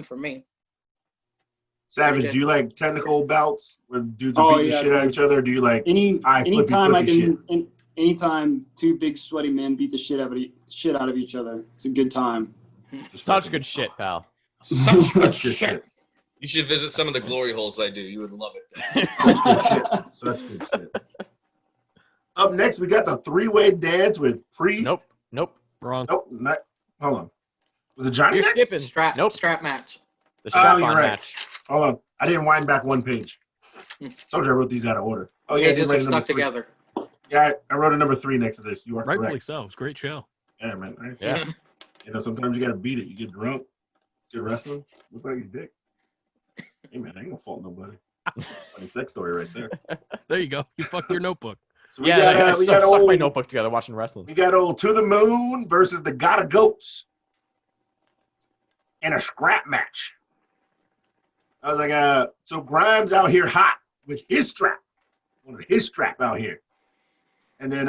for me. Savage, do you like technical bouts where dudes are beating the shit out of each other? Or do you like anytime two big sweaty men beat the shit out of each other, it's a good time. Such good shit, pal. Such good shit. You should visit some of the glory holes I do. You would love it. Such good shit. Such good shit. Up next, we got the three-way dance with Priest. Nope. Wrong. Nope. Not. Hold on. Was it Johnny You're next? skipping. Strap match. The strap-on you're right. match. Hold on. I didn't wind back one page. Told you I wrote these out of order. Oh yeah, Pages I are did stuck number 3. together. Yeah, I wrote a number 3 next to this. You are Rightfully correct. so. It's a great show. Yeah, man. Right? Yeah. You know, sometimes you gotta beat it. You get drunk, good wrestling. Look like your dick. Hey man, I ain't gonna fault nobody. Funny sex story right there. There you go. You fucked your notebook. So we Yeah, got I stuck my notebook together watching wrestling. We got old To the Moon versus the Gotta Goats in a scrap match. I was like, so Grimes out here hot with his strap. His strap out here. And then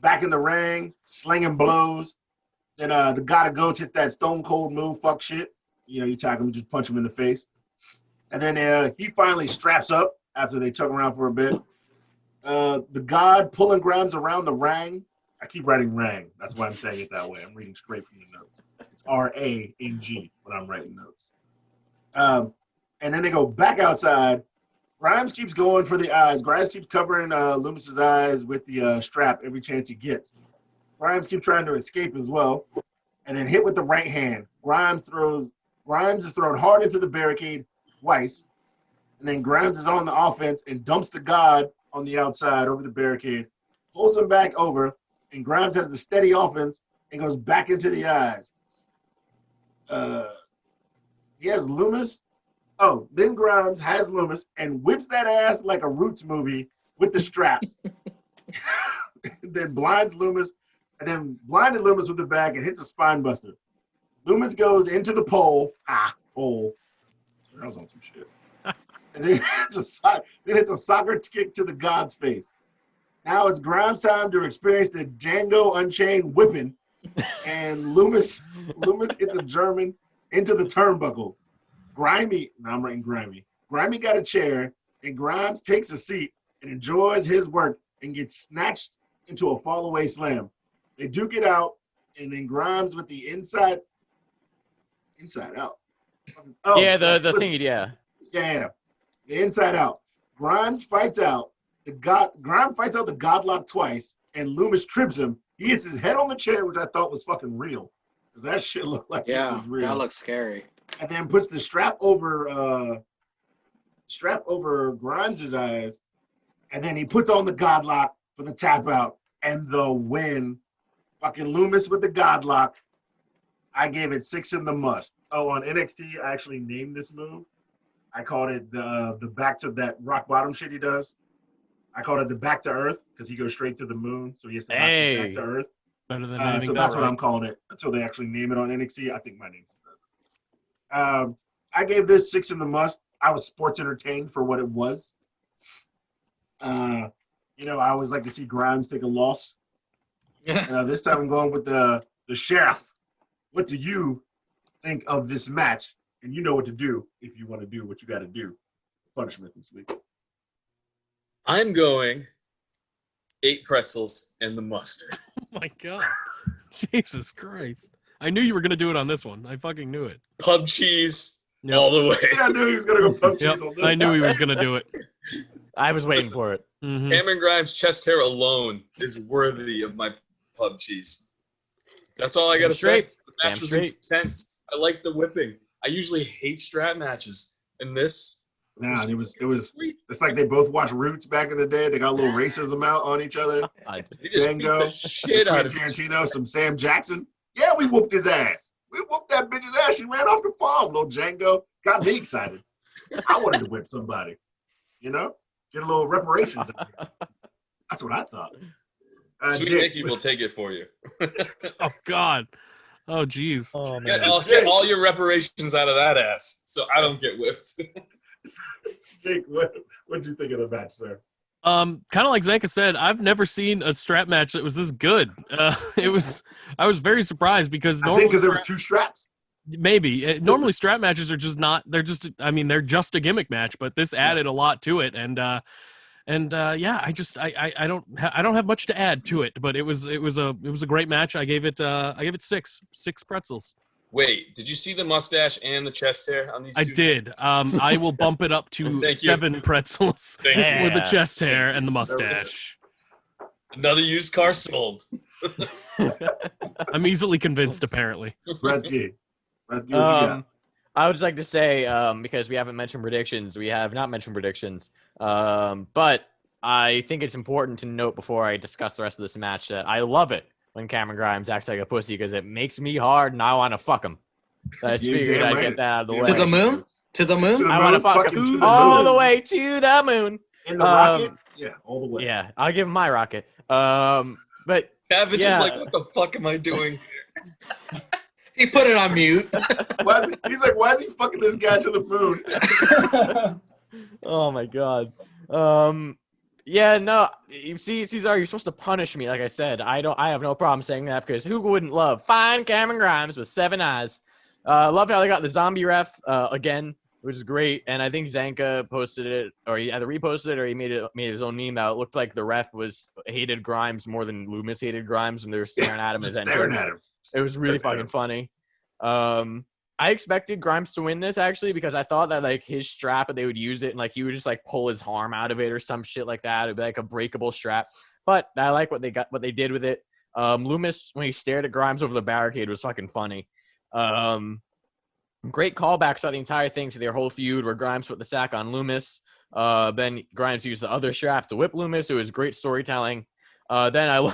back in the ring, slinging blows. Then the God of Goats hits that stone cold move, fuck shit. You know, you tag him, just punch him in the face. And then he finally straps up after they took him around for a bit. The God pulling Grimes around the ring. I keep writing rang. That's why I'm saying it that way. I'm reading straight from the notes. It's R-A-N-G when I'm writing notes. And then they go back outside. Grimes keeps going for the eyes. Grimes keeps covering Loomis's eyes with the strap every chance he gets. Grimes keeps trying to escape as well. And then hit with the right hand. Grimes is thrown hard into the barricade twice. And then Grimes is on the offense and dumps the God on the outside over the barricade. Pulls him back over. And Grimes has the steady offense and goes back into the eyes. He has Loomis. Oh, then Grimes has Loomis and whips that ass like a Roots movie with the strap. Then blinds Loomis, and then blinded Loomis with the bag and hits a spine buster. Loomis goes into the pole. Pole. I was on some shit. And then hits a soccer kick to the God's face. Now it's Grimes' time to experience the Django Unchained whipping, and Loomis hits a German into the turnbuckle. I'm writing Grimy. Grimy got a chair, and Grimes takes a seat and enjoys his work and gets snatched into a fall-away slam. They duke it out, and then Grimes with the inside out. Oh, yeah, the thingy, yeah. Yeah, the inside out. Grimes fights out the Godlock twice, and Loomis trips him. He hits his head on the chair, which I thought was fucking real, because that shit looked like it was real. That looks scary. And then puts the strap over Grimes' eyes, and then he puts on the Godlock for the tap out and the win. Fucking Loomis with the Godlock. I gave it 6 in the must. Oh, on NXT, I actually named this move. I called it the back to that rock bottom shit he does. I called it the back to earth because he goes straight to the moon, so he has to knock back to earth. Better than naming so that, that's right? what I'm calling it until they actually name it on NXT. I think my name's better. I gave this 6 in the must. I was sports entertained for what it was. I always like to see Grimes take a loss. This time I'm going with the sheriff. What do you think of this match? And you know what to do if you want to do what you got to do. Punishment this week. I'm going 8 pretzels and the mustard. Oh my god. Jesus Christ. I knew you were going to do it on this one. I fucking knew it. Pub cheese Yep. all the way. Yeah, I knew he was going to go pub Yep. cheese on this. I knew he was going to do it. I was waiting for it. Mhm. Cameron Grimes' chest hair alone is worthy of my pub cheese. That's all I got to say. Straight. The match Damn was straight. intense. I like the whipping. I usually hate strap matches. And this, Nah, it was. It's like they both watched Roots back in the day. They got a little racism out on each other. he just beat the Django, shit out of me. Tarantino, some Sam Jackson. Yeah, we whooped his ass. We whooped that bitch's ass. She ran off the farm. Little Django got me excited. I wanted to whip somebody. Get a little reparations. That's what I thought. Sweet Jake, Nicky will take it for you. Oh god. Oh jeez. Oh, Get man. all your reparations out of that ass, so I don't get whipped. Jake, what did you think of the match, sir? Kind of like Zanca said, I've never seen a strap match that was this good. I was very surprised because I normally think because there were 2 straps. maybe normally strap matches are just not. They're just a gimmick match, but this added a lot to it, and yeah, I don't have much to add to it, but it was a great match. I gave it 6 pretzels. Wait, did you see the mustache and the chest hair on these? I two? did. I will bump it up to Thank you. 7 pretzels Thank you. with the chest hair and the mustache. Another used car sold. I'm easily convinced, apparently. Brettzky, what you got? I would just like to say, because we haven't mentioned predictions, we have not mentioned predictions, but I think it's important to note before I discuss the rest of this match that I love it when Cameron Grimes acts like a pussy because it makes me hard and I want to fuck him. So I just You figured damn I'd right. get that out of the To way. To the moon? To the moon? To the I want to moon, fuck fucking him to the all moon. the way to the moon. In the rocket? Yeah, all the way. Yeah, I'll give him my rocket. But Savage Yeah. is like, what the fuck am I doing? He put it on mute. He's like, why is he fucking this guy to the moon? oh my god. Yeah, no. You see, Ceizar, you're supposed to punish me. Like I said, I have no problem saying that because who wouldn't love fine Cameron Grimes with 7 eyes? Loved how they got the zombie ref again, which is great. And I think Zanca posted it, or he either reposted it or he made his own meme out. It looked like the ref hated Grimes more than Loomis hated Grimes when they were staring at him as Staring entrance. at him. It was really fucking funny. I expected Grimes to win this actually because I thought that like his strap, they would use it and like he would just like pull his arm out of it or some shit like that. It'd be like a breakable strap. But I like what they did with it. Loomis, when he stared at Grimes over the barricade, was fucking funny. Great callbacks throughout the entire thing to their whole feud where Grimes put the sack on Loomis. Then Grimes used the other strap to whip Loomis. It was great storytelling. Then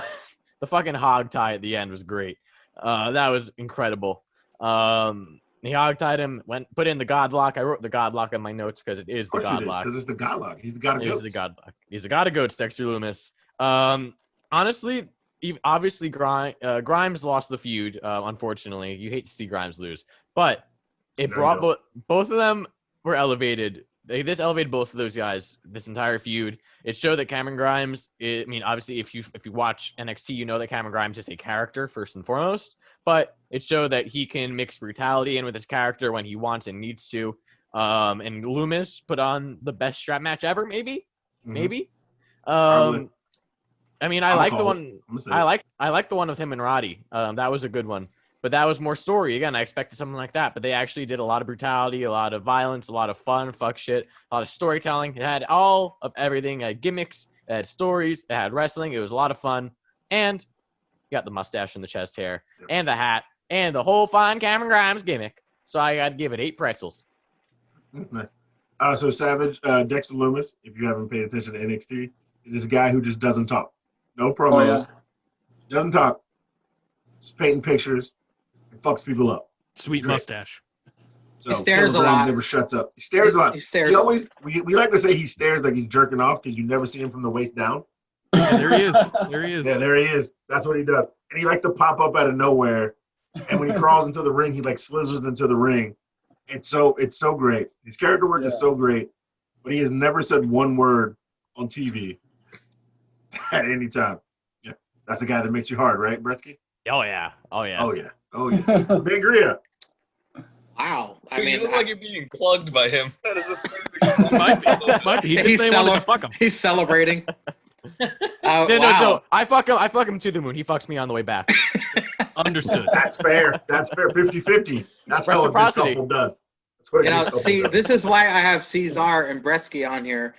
the fucking hog tie at the end was great. That was incredible. He hog-tied him, put in the godlock. I wrote the godlock on my notes because it is the godlock. Because it's the godlock. He's the god of goats. He's the godlock. He's the god of goats, Dexter Loomis. Honestly, obviously Grimes lost the feud, unfortunately. You hate to see Grimes lose. But it brought both of them were elevated. This elevated both of those guys, this entire feud. It showed that Cameron Grimes, obviously if you watch NXT, you know that Cameron Grimes is a character first and foremost. But it showed that he can mix brutality in with his character when he wants and needs to. And Loomis put on the best strap match ever, maybe. I like the one. I like the one with him and Roddy. That was a good one. But that was more story. Again, I expected something like that. But they actually did a lot of brutality, a lot of violence, a lot of fun, fuck shit, a lot of storytelling. It had all of everything. It had gimmicks, it had stories, it had wrestling. It was a lot of fun. And you got the mustache and the chest hair and the hat and the whole fine Cameron Grimes gimmick. So I got to give it 8 pretzels. So Savage, Dexter Loomis, if you haven't paid attention to NXT, is this guy who just doesn't talk. No promos. Doesn't talk. Just painting pictures and fucks people up. Sweet mustache. So he stares a lot. Never shuts up. He stares a lot. He stares. He always. We like to say he stares like he's jerking off because you never see him from the waist down. Yeah, there he is. Yeah, there he is. That's what he does. And he likes to pop up out of nowhere. And when he crawls into the ring, he like slithers into the ring. It's so great. His character work is so great, but he has never said one word on TV at any time. Yeah, that's the guy that makes you hard, right, Brettzky? Oh yeah. Mangria. Wow. You look like you're being plugged by him. That is a might be. He did say he wanted to fuck him. He's celebrating. No. I fuck him to the moon. He fucks me on the way back. Understood. That's fair. 50-50. That's how a good couple does. This is why I have Ceizar and Brettzky on here,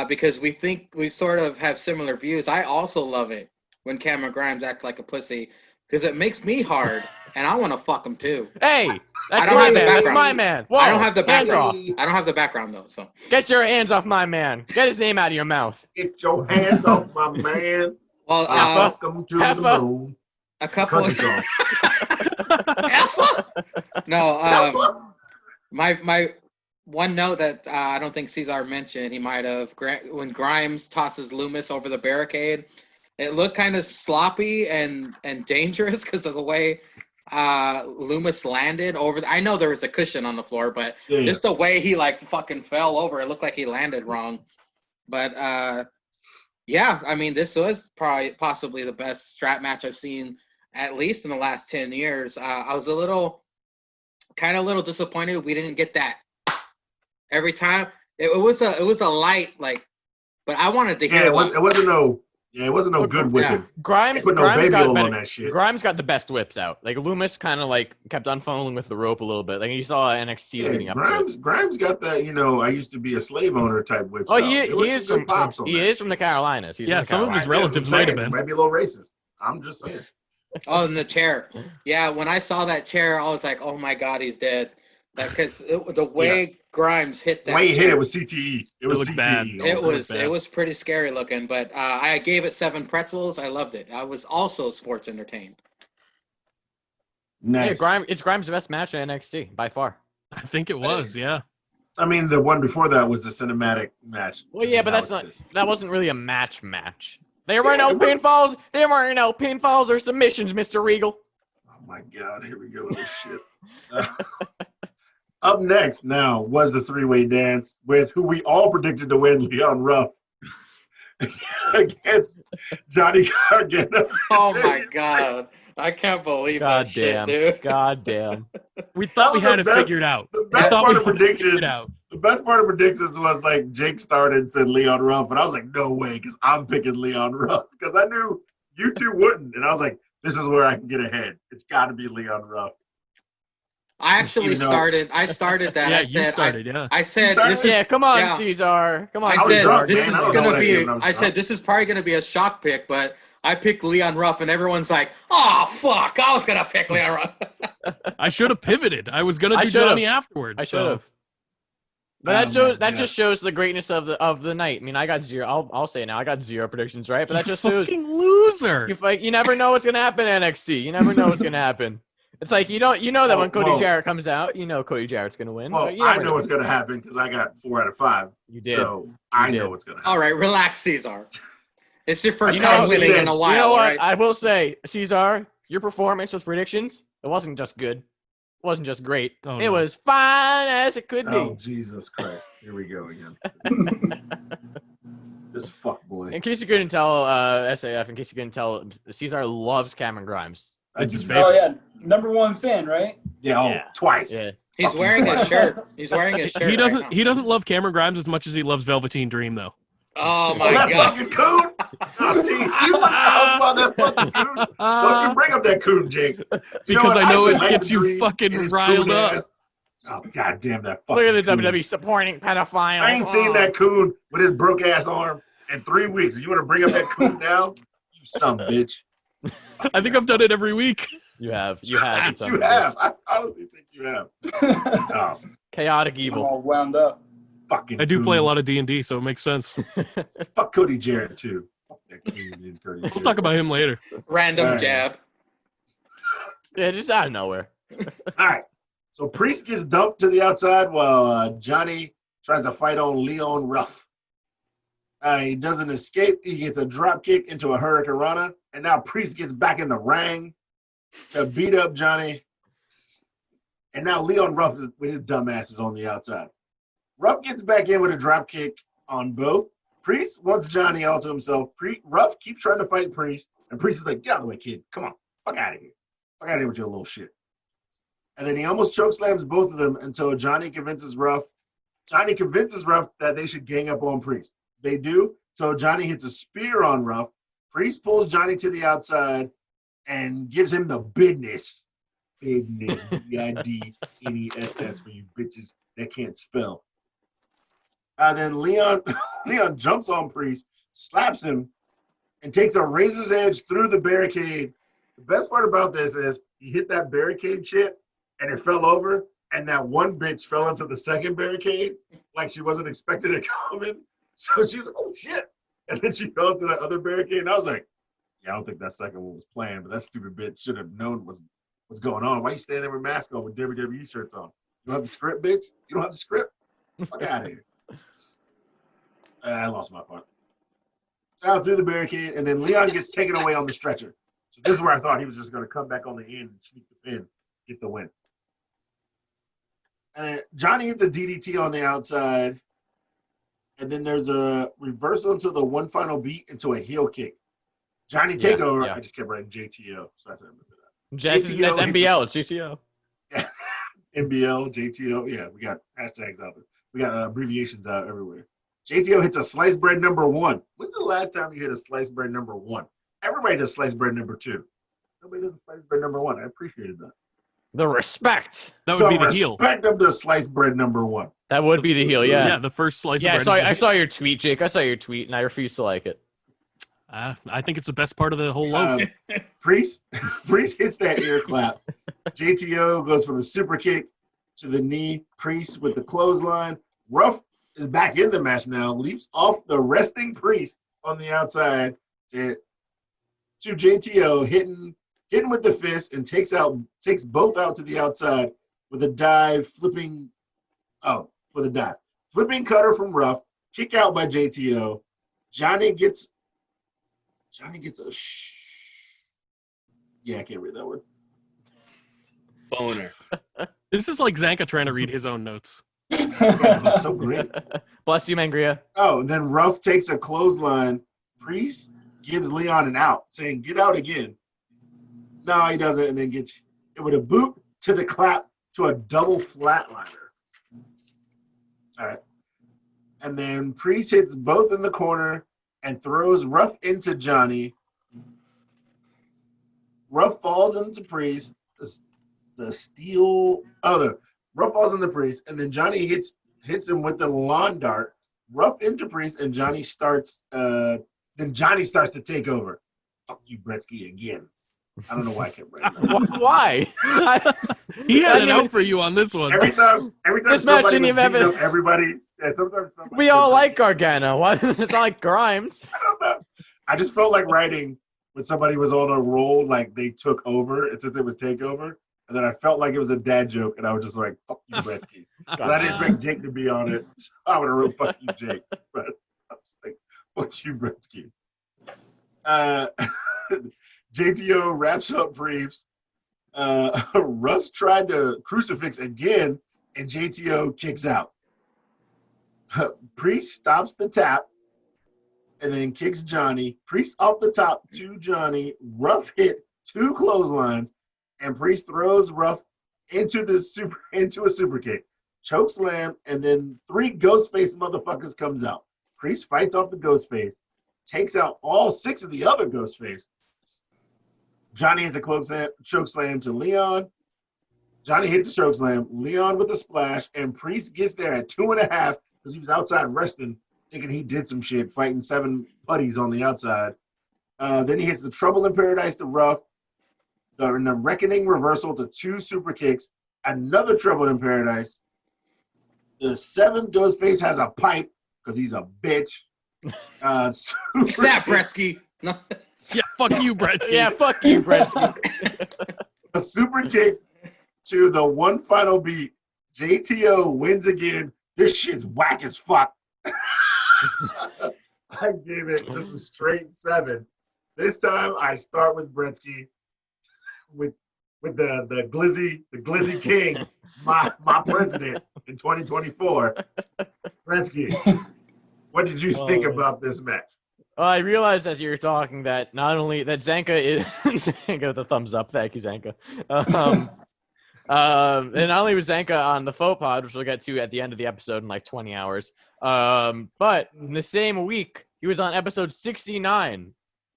because we think we sort of have similar views. I also love it when Cameron Grimes acts like a pussy because it makes me hard, and I want to fuck him too. Hey, that's my man. Whoa, I don't have the background. I don't have the background though. So get your hands off my man. Get his name out of your mouth. Get your hands off my man. Well, welcome to the moon. A couple. No, my one note that I don't think Ceizar mentioned, he might have, when Grimes tosses Loomis over the barricade, it looked kind of sloppy and dangerous because of the way Loomis landed over. I know there was a cushion on the floor, but just the way he like fucking fell over, it looked like he landed wrong. But yeah, I mean, this was possibly the best strap match I've seen at least in the last 10 years. I was a little disappointed we didn't get that every time. It was a light, like, but I wanted to hear. It wasn't no good whipping. Yeah. Grimes put no baby oil on that shit. Grimes got the best whips out. Like Loomis kind of like kept unfunneling with the rope a little bit. Like you saw NXT leading up to it. Grimes got that, I used to be a slave owner type whips. Oh, he is from the Carolinas. Some of his relatives might have been. Might be a little racist. I'm just saying. Oh, in the chair. Yeah, when I saw that chair, I was like, "Oh my God, he's dead!" Because the way Grimes hit that, the way he hit it was CTE. It was CTE. Bad. It was pretty scary looking. But I gave it 7 pretzels. I loved it. I was also sports entertained. Nice. Hey, it's Grimes' best match in NXT by far. I think it was. Yeah. I mean, the one before that was the cinematic match. Well, yeah, but that wasn't really a match. There were no pinfalls. There weren't no pinfalls or submissions, Mr. Regal. Oh my God! Here we go with this shit. Up next now was the 3-way dance with who we all predicted to win, Leon Ruff. against Johnny Gargano. Oh my god. I can't believe God that shit, damn. dude. God damn. We thought we That was had the it best- figured out. The We best thought part we of had it figured predictions. out. The best part of predictions was like Jake started and said Leon Ruff, and I was like, no way, because I'm picking Leon Ruff because I knew you two wouldn't, and I was like, this is where I can get ahead. It's got to be Leon Ruff. I actually Even though- started that. Yeah, I you said started, yeah. I said started? this is Yeah, come on, yeah. Caesar. Come on, I I was said drunk, this man. I is don't know gonna what I did be. when I was I drunk. said this is probably gonna be a shock pick, but I picked Leon Ruff, and everyone's like, "Oh fuck, I was gonna pick Leon Ruff." I should have pivoted. I was gonna I do should've. Johnny afterwards. I should so- have. But that Yeah. just shows the greatness of the night. I mean, I got zero. I'll say it now. I got zero predictions right, but that You just shows fucking loser. you never know what's gonna happen in NXT. You never know what's gonna happen. It's like you know that when Cody Well- Jarrett comes out, you know Cody Jarrett's gonna win. Well, but you I never know what's going to happen because I got 4 out of 5. You did. So I did. know what's going to happen. All right, relax, Caesar. It's your first You know time what, winning listen, in a while, You know what? right? I will say, Caesar, your performance with predictions, it wasn't just good. It wasn't just great. Oh, it no. was fine as it could Oh, be. Jesus Christ. Here we go again. This fuck boy. In case you couldn't tell, SAF, in case you couldn't tell, Caesar loves Cameron Grimes. I It's his do- favorite. Oh yeah, #1 fan, right? Yeah, oh, Yeah. twice. Yeah. He's fucking wearing his Christ. shirt. He's wearing his shirt. He doesn't. right now. He doesn't love Cameron Grimes as much as he loves Velveteen Dream, though. Oh Oh, my that god. fucking coon! Oh, see, you were talking about that fucking coon. Don't you bring up that coon, Jake. You Because what? I know should it like gets the you dream fucking and his riled coon up. ass. Oh, god damn that fucking Look at the coon. WWE supporting pedophile. I ain't seen Oh. that coon with his broke ass arm in 3 weeks. You want to bring up that coon now? You son of a bitch. I think I've done it every week. You have. You have. You have. I honestly think you have. Oh, Chaotic I'm evil. all wound up. fucking I do play a coon. lot of D&D, so it makes sense. Fuck Cody Jarrett, too. Fuck that coon and Cody We'll Jarrett. talk about him later. Random Alright. jab. Yeah, just out of nowhere. All right. So Priest gets dumped to the outside while Johnny tries to fight on Leon Ruff. He doesn't escape. He gets a drop kick into a Hurricane Rana. And now Priest gets back in the ring to beat up Johnny. And now Leon Ruff is, with his dumb ass is on the outside. Ruff gets back in with a drop kick on both. Priest wants Johnny all to himself. Ruff keeps trying to fight Priest. And Priest is like, get out of the way, kid. Come on. Fuck out of here. Fuck out of here with your little shit. And then he almost chokeslams both of them until Johnny convinces Ruff that they should gang up on Priest. They do. So Johnny hits a spear on Ruff. Priest pulls Johnny to the outside and gives him the business. Business. B-I-D-N-E-S-S for you bitches that can't spell. Then Leon jumps on Priest, slaps him, and takes a razor's edge through the barricade. The best part about this is he hit that barricade shit, and it fell over, and that one bitch fell into the second barricade like she wasn't expecting it coming. So she was like, oh, shit. And then she fell into that other barricade, and I was like, yeah, I don't think that second one was planned, but that stupid bitch should have known what's going on. Why you standing there with mask on with WWE shirts on? You don't have the script, bitch? You don't have the script? Fuck out of here. I lost my part. Down through the barricade, and then Leon gets taken away on the stretcher. So this is where I thought he was just going to come back on the end and sneak the pin, get the win. Johnny hits a DDT on the outside, and then there's a reversal into the one final beat into a heel kick. Johnny takeover. yeah. I just kept writing JTO, so that's what I remember that. That's NBL. It's GTO. NBL, JTO. Yeah, we got hashtags out there. We got abbreviations out everywhere. JTO hits a sliced bread number 1. When's the last time you hit a sliced bread number 1? Everybody does sliced bread number 2. Nobody does sliced bread number 1. I appreciated that. The respect. That would be the heel. Respect of the sliced bread number 1. That would be the heel. Yeah. Yeah, the first slice Yeah. of bread. I saw your tweet, Jake. I saw your tweet, and I refuse to like it. I think it's the best part of the whole loaf. Priest hits that air clap. JTO goes from the super kick to the knee. Priest with the clothesline. Ruff is back in the match now. Leaps off the resting Priest on the outside to JTO, hitting with the fist and takes both out to the outside with a dive, flipping cutter from Ruff, kick out by JTO. Johnny gets a yeah, I can't read that word. Boner. This is like Zanca trying to read his own notes. It's so great. Bless you, Mangria. Oh, and then Ruff takes a clothesline Priest gives Leon an out, saying, "Get out again." No, he doesn't, and then gets it with a boot to the clap to a double flatliner. All right. And then Priest hits both in the corner and throws Ruff into Johnny. Ruff falls into Priest. Ruff falls into Priest, and then Johnny hits him with the lawn dart. Ruff into Priest, and Johnny starts. Then Johnny starts to take over. Fuck you, Brettzky, again. I don't know why I kept writing that. Why? He had it out for you on this one. Every time This match somebody didn't was even have beating it. up everybody. Yeah, sometimes We all like Gargano. Why? It's not like Grimes. I don't know. I just felt like writing when somebody was on a roll, like they took over, and since it was takeover, and then I felt like it was a dad joke, and I was just like, "Fuck you, Brettzky." I didn't expect Jake to be on it. So I would have wrote "Fuck you, Jake," but I was like, "Fuck you, Brettzky." JTO wraps up briefs. Russ tried the crucifix again, and JTO kicks out. Priest stops the tap and then kicks Johnny. Priest off the top to Johnny. Ruff hit 2 clotheslines, and Priest throws Ruff into a super kick. Choke slam, and then 3 Ghostface motherfuckers comes out. Priest fights off the Ghostface, takes out all 6 of the other Ghostface. Johnny hits a choke slam to Leon. Johnny hits a choke slam. Leon with a splash, and Priest gets there at 2.5 because he was outside resting, thinking he did some shit, fighting 7 putties on the outside. Then he hits the Trouble in Paradise to Ruff, the Reckoning reversal to 2 super kicks, another Trouble in Paradise. The 7th Ghostface has a pipe because he's a bitch. That Brettzky. No. Yeah, fuck you, Brett. Yeah, fuck you, Brettzky. A super kick to the one final beat. JTO wins again. This shit's whack as fuck. I gave it just a straight 7. This time I start with Brettzky with the Glizzy King, my president in 2024. Brettzky, what did you think about this match? I realized as you were talking that not only that Zanca is Zanca with a thumbs up, thank you, Zanca. And not only was Zanca on the faux pod, which we'll get to at the end of the episode in like 20 hours, but in the same week he was on episode 69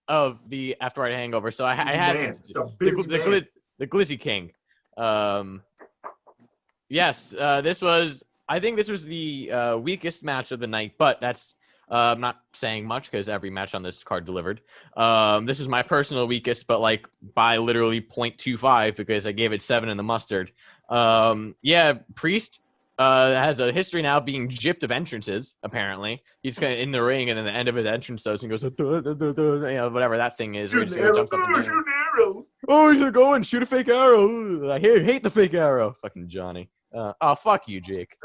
of the After Party Hangover. So I had It's a busy man. the Glizzy King. Yes, I think this was the weakest match of the night, but that's I'm not saying much because every match on this card delivered. This is my personal weakest, but like by literally 0.25 because I gave it 7 in the mustard. Yeah, Priest has a history now being gypped of entrances, apparently. He's kind of in the ring, and then the end of his entrance does and goes, whatever that thing is. Shoot arrows. Oh, he's gonna go and shoot a fake arrow. I hate the fake arrow. Fucking Johnny. Oh, fuck you, Jake.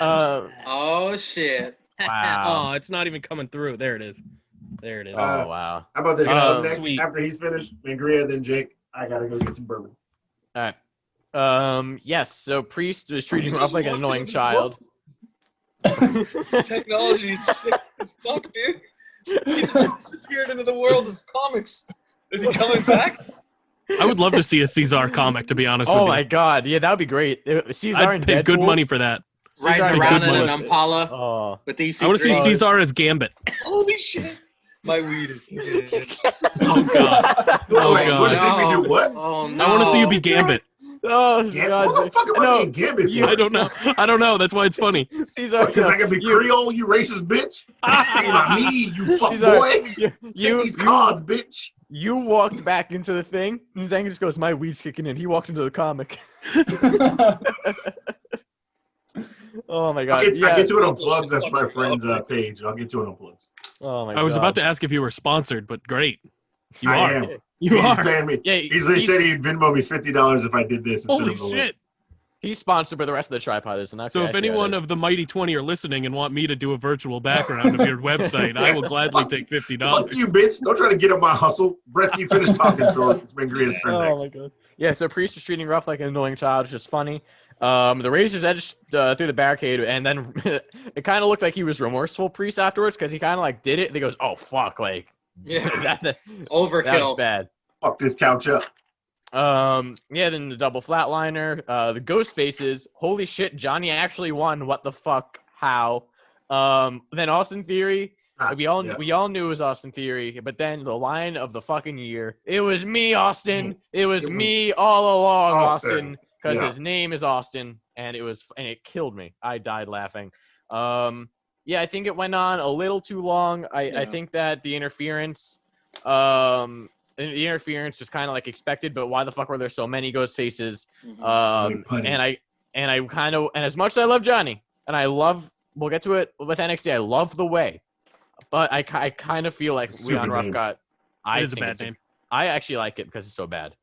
Oh shit! Wow. Oh, it's not even coming through. There it is. There it is. Oh, wow. How about this? Next, sweet. after he's finished, Mangria, then Jake. I gotta go get some bourbon. All right. Yes, so Priest was treating Ruff like an annoying child. This technology is sick as fuck, dude. He disappeared into the world of comics. Is he coming back? I would love to see a Ceizar comic, to be honest with you. Oh my god, yeah, that would be great. Ceizar I'd and pay Deadpool. good money for that. Riding Ceizar around and in an Deadpool. Impala Oh. with these. I want to see Ceizar as Gambit. Holy shit. My weed is kicking in. Oh god. Oh Wait, you want to see me do what? Oh no! I want to see you be Gambit. Oh, Yeah, god. what the fuck am I being Gambit for? I don't know. I don't know. That's why it's funny. Ceizar, Because I can be Creole, you racist bitch. Think about me, you fuck Ceizar, boy. Get these cards, bitch. You walked back into the thing, and Zanca just goes, my weed's kicking in. He walked into the comic. Oh my god. I Yeah. get to it on plugs. That's my friend's page. I'll get to it on plugs. Oh my god. I was about to ask if you were sponsored, but great. You I are. am. You He's are. paying me. Yeah, He said he'd Venmo me $50 if I did this instead Holy of the shit. He's sponsored by the rest of the tripod, isn't that? So if anyone of the Mighty 20 are listening and want me to do a virtual background of your website, I will gladly take $50. Fuck you, bitch. Don't try to get up my hustle. Brettzky, finish talking, so it's Mangria's turn Oh next. my god. Yeah, so Priest is treating Ruff like an annoying child, which is funny. The Razor's Edge through the barricade, and then it kind of looked like he was remorseful, Priest, afterwards, because he kind of like did it. And he goes, "Oh fuck, like that's Overkill. That was bad." Fuck this couch up. Yeah, then the double flatliner, the ghost faces. Holy shit, Johnny actually won. What the fuck? How? Then Austin Theory. We all knew it was Austin Theory, but then the line of the fucking year. It was me, Austin. It was me all along, Austin. Because his name is Austin, and it killed me. I died laughing. Yeah, I think it went on a little too long. I think that the interference. The interference was kind of like expected, but why the fuck were there so many ghost faces? And as much as I love Johnny, and we'll get to it with NXT, I love the way, but I kind of feel like Leon Ruff got. It is a bad name. I actually like it because it's so bad.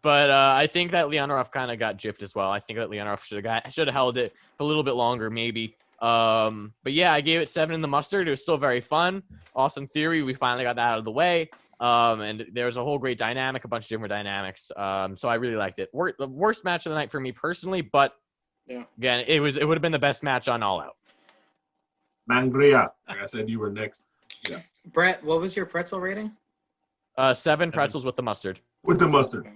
But I think that Leon Ruff kind of got gypped as well. I think that Leon Ruff should have held it a little bit longer, maybe. But yeah, I gave it 7 in the mustard. It was still very fun. Awesome Theory. We finally got that out of the way. And there was a whole great dynamic, a bunch of different dynamics. So I really liked it. The worst match of the night for me personally, but again, it would have been the best match on All Out. Mangria, like I said, you were next. Yeah. Brett, what was your pretzel rating? 7 pretzels with the mustard. With the mustard.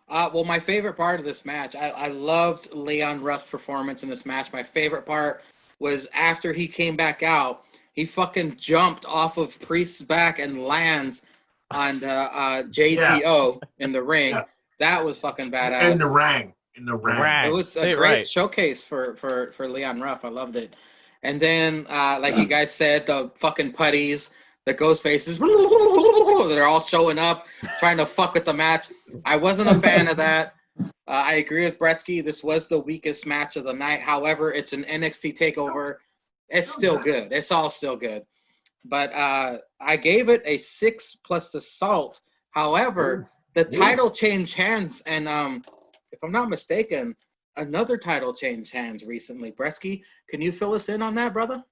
Well, my favorite part of this match, I loved Leon Ruff's performance in this match. My favorite part was after he came back out, he fucking jumped off of Priest's back and lands on JTO in the ring. Yeah. That was fucking badass. In the ring. It was a great showcase for Leon Ruff. I loved it. And then, like you guys said, the fucking putties, the ghost faces, they're all showing up, trying to fuck with the match. I wasn't a fan of that. I agree with Brettzky. This was the weakest match of the night. However, it's an NXT takeover. It's still good. It's all still good. But I gave it a 6 plus the salt. However, the title changed hands. And if I'm not mistaken, another title changed hands recently. Brettzky, can you fill us in on that, brother?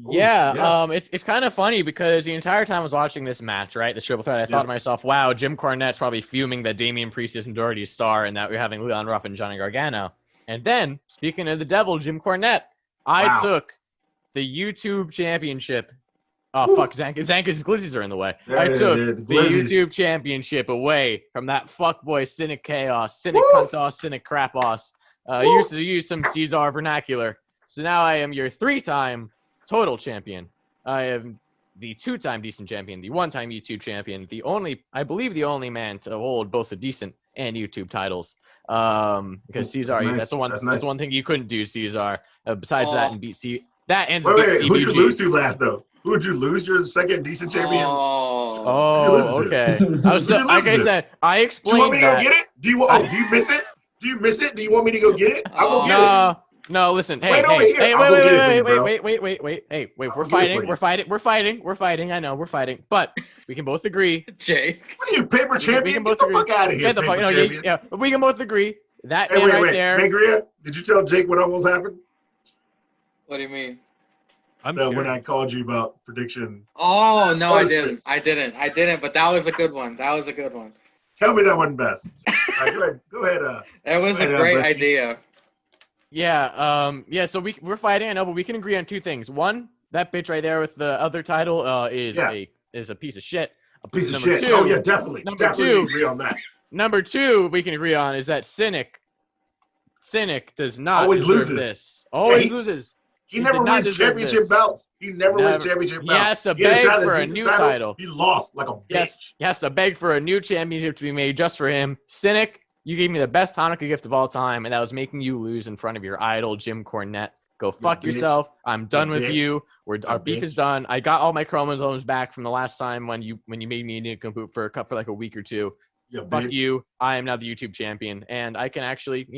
Yeah. It's kind of funny because the entire time I was watching this match, right, the triple threat, I thought to myself, wow, Jim Cornette's probably fuming that Damian Priest isn't Doherty's star and that we're having Leon Ruff and Johnny Gargano. And then, speaking of the devil, Jim Cornette, I took the YouTube championship. Oh, fuck, Zanca's glizzies are in the way. I took the YouTube championship away from that fuckboy Cynic Chaos, Cynic Cuntos, Cynic Crapos. Used to use some Ceizar vernacular. So now I am your 3-time total champion. I am the 2-time decent champion, the 1-time YouTube champion, I believe the only man to hold both the decent and YouTube titles. Because Ceizar, that's the one thing you couldn't do, Ceizar. Besides that and beat wait, who'd you lose to last though? Who'd you lose? You're the second decent champion. Oh, okay. I explained that. Do you want me to go get it? Do you miss it? Do you miss it? Do you want me to go get it? I'll go get it. No, listen. Hey, wait. We're fighting. I know, we're fighting. But we can both agree. Jake. What are you, paper champion? Get the fuck out of here, paper champion. Yeah, we can both agree. That man right there. Mangria, did you tell Jake what almost happened? What do you mean? When I called you about prediction. Oh, no, I didn't. But that was a good one. Tell me that one best. All right, go ahead. It was a great idea. Yeah, so we're fighting, I know, but we can agree on 2 things. One, that bitch right there with the other title is a piece of shit. Piece of shit. 2, definitely. Definitely agree on that. Number 2, we can agree on is that Cynic does not always deserve loses. This. Always loses. He never wins championship belts. He never wins championship belts. He has to beg for a new title. He lost like a bitch. Yes, he has to beg for a new championship to be made just for him. Cynic, you gave me the best Hanukkah gift of all time, and that was making you lose in front of your idol, Jim Cornette. Go fuck yourself. I'm done with you. Our beef is done. I got all my chromosomes back from the last time when you made me a nincompoop for like a week or 2. Fuck you. I am now the YouTube champion, and I can actually,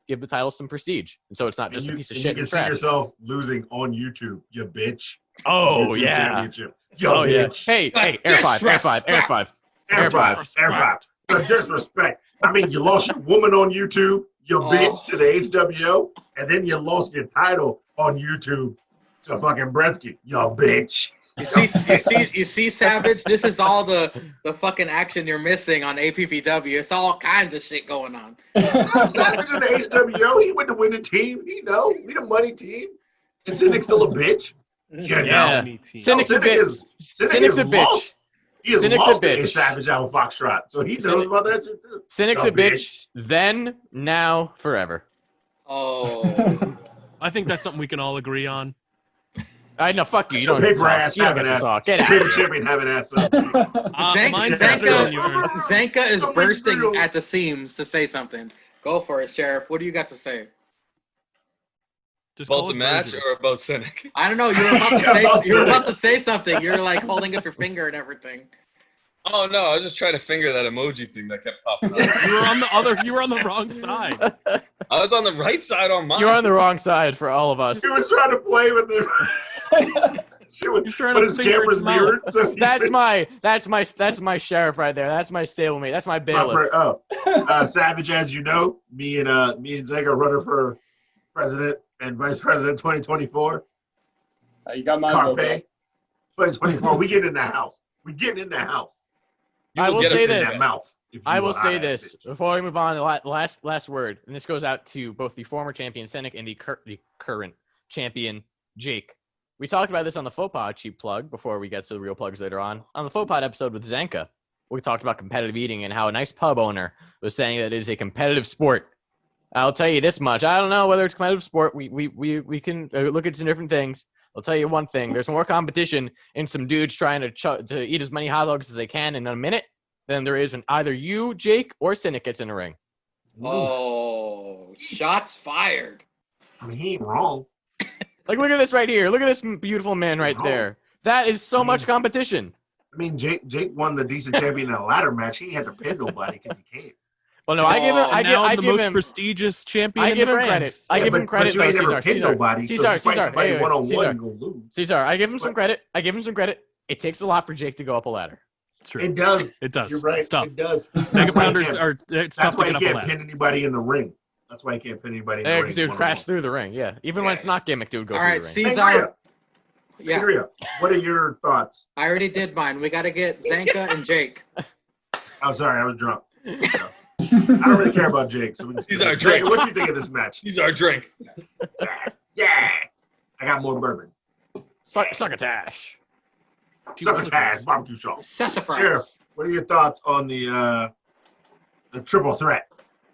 give the title some prestige. And so it's not just a piece of shit. You can see yourself losing on YouTube, you bitch. Oh, YouTube championship. You bitch. Yeah. Hey, Air 5. The disrespect. I mean, you lost your woman on YouTube, you bitch, to the HWO, and then you lost your title on YouTube to fucking Brettzky, you bitch. You see, Savage. This is all the fucking action you're missing on APPW. It's all kinds of shit going on. Savage in the HWO. He went to win the team. We the money team. And Cynic's still a bitch. Yeah. No. Cynic's a bitch. Cynic's a bitch. Lost. He has Cynic's lost a bitch. a Savage Alpha Foxtrot, so he knows about that shit too. Cynic's a bitch. Then, now, forever. Oh. I think that's something we can all agree on. I know. Fuck you. You don't Paper get ass, to talk. You don't having get to ass. talk. Get out. Paper champion, having ass. Mine's better than yours. Zanca is Something bursting real. at the seams to say something. Go for it, Sheriff. What do you got to say? Just call About the us match virgins. or about Cynic? I don't know. You were about to say something. You're like holding up your finger and everything. Oh no, I was just trying to finger that emoji thing that kept popping up. You were on the wrong side. I was on the right side on mine. You're on the wrong side for all of us. He was trying to play with the. He's trying But to his finger camera's its mouth. mirrored, so That's my sheriff right there. That's my stablemate. That's my bailiff. Savage, as you know, me and Zanca are running for president and vice president 2024. You got my vote. Carpe 2024. We get in the house. We getting in the house. You I will get say us In this. that mouth. if you I will want. say I- this before we move on. Last word, and this goes out to both the former champion Cynic and the current champion Jake. We talked about this on the faux pod, cheap plug, before we get to the real plugs later on. On the faux pod episode with Zanca, we talked about competitive eating and how a nice pub owner was saying that it is a competitive sport. I'll tell you this much. I don't know whether it's a competitive sport. We can look at some different things. I'll tell you one thing. There's more competition in some dudes trying to eat as many hot dogs as they can in a minute than there is when either you, Jake, or Cynic gets in a ring. Oh, shots fired. I mean, he ain't wrong. Like, look at this right here. Look at this beautiful man right there. That is so much competition. I mean, Jake won the decent champion in a ladder match. He ain't had to pin nobody because he can't. Well, no, I give him. Oh, Now I the give most him. prestigious champion I in give the him brand. credit. I give him credit. But you ain't though, never pinned nobody. So if you fight somebody Hey, one-on-one, Caesar. you're going to lose. Caesar, I give him some credit. It takes a lot for Jake to go up a ladder. It's true. It does. It does. You're right. It's tough. It does. Mega That's why pounders he are. It's That's tough why to he get up a can't ladder. pin anybody in the ring. That's why he can't pin anybody in the Yeah, ring. because he would crash through the ring. Yeah, even when it's not gimmick, dude, go All through right, the ring. Caesar. Yeah, Andrea, what are your thoughts? I already did mine. We got to get Zanca and Jake. I'm sorry, I was drunk. I don't really care about Jake. So we can He's our Jake, drink. what do you think of this match? He's our drink. Yeah. I got more bourbon. Succotash. Succotash, barbecue sauce. Sassafras. Sheriff, what are your thoughts on the triple threat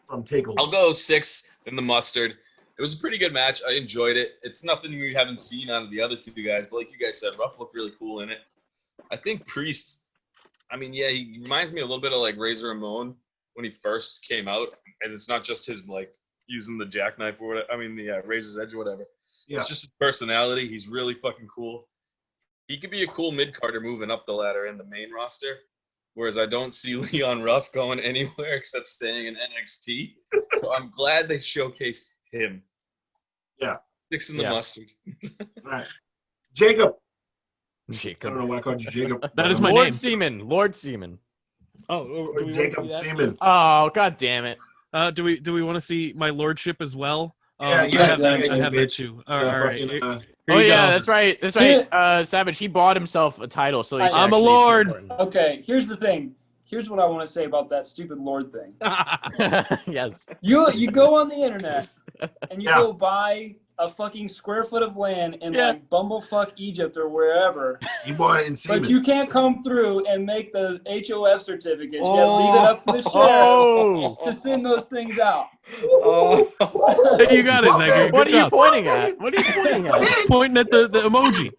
from Takeover? I'll go 6 in the mustard. It was a pretty good match. I enjoyed it. It's nothing we haven't seen out of the other two guys, but like you guys said, Ruff looked really cool in it. I think Priest, I mean, yeah, he reminds me a little bit of like Razor Ramon when he first came out, and it's not just his like using the jackknife or whatever. I mean, the Razor's Edge or whatever. Yeah. It's just his personality. He's really fucking cool. He could be a cool mid-carder moving up the ladder in the main roster, whereas I don't see Leon Ruff going anywhere except staying in NXT. So I'm glad they showcased him. Yeah. 6 in the mustard. All right. Jacob. I Jacob. don't know why I called you Jacob. That is my Lord name. Seaman. Lord Seaman. Oh, do we want to Jacob see that? Seaman. Oh, god damn it. Do we want to see my lordship as well? Yeah, I yeah, have that. yeah, I have that bitch. too. Yeah, All right. fucking, Here Oh you yeah, go. that's right. That's right. Savage, he bought himself a title, so he can I'm a actually lord. feel important. Okay, here's the thing. Here's what I want to say about that stupid Lord thing. Yes. You go on the internet and you Yeah. go buy a fucking square foot of land in Yeah. like bumblefuck Egypt or wherever, He bought it in Seaman. but you can't come through and make the HOF certificates. You gotta leave it up to the sheriff Oh. to send those things out. Oh. Hey, you got it, Zach. Good What are you job. pointing at? What are you pointing at? Pointing at the emoji.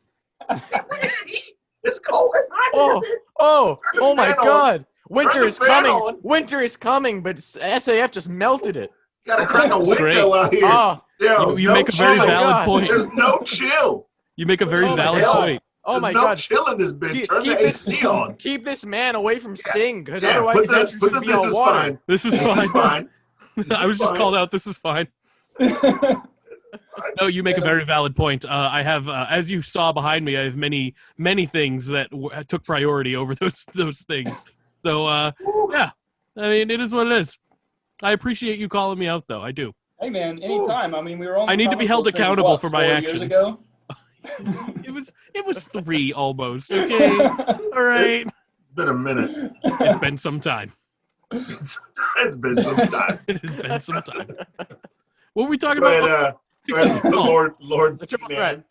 It's cold. Oh my Fan on. god. Winter Turn is the fan coming. on. Winter is coming, but SAF just melted it. Gotta crack a That's great. window out here. Oh, Yo, You no make a very chill. valid God. point. There's no chill. You make a very What the valid hell? point. oh my There's no god. chill in this bitch. Turn the this, AC on. keep this man away from Sting, because Yeah, otherwise put the entrance the would be this all is water. fine. This is This is fine. fine. This I is was just fine. called out. This is fine. No, you make a very valid point. I have, as you saw behind me, I have many things that took priority over those things. So, yeah, I mean, it is what it is. I appreciate you calling me out, though. I do. Hey man, anytime. I mean, we were on. I need to be held Chronicles since, accountable what, for my 4 actions. years ago? It was 3 almost. Okay, all right. It's been a minute. It's been some time. It's been some time. It has been some time. What were we talking Go about? ahead, Lord The triple Seaman.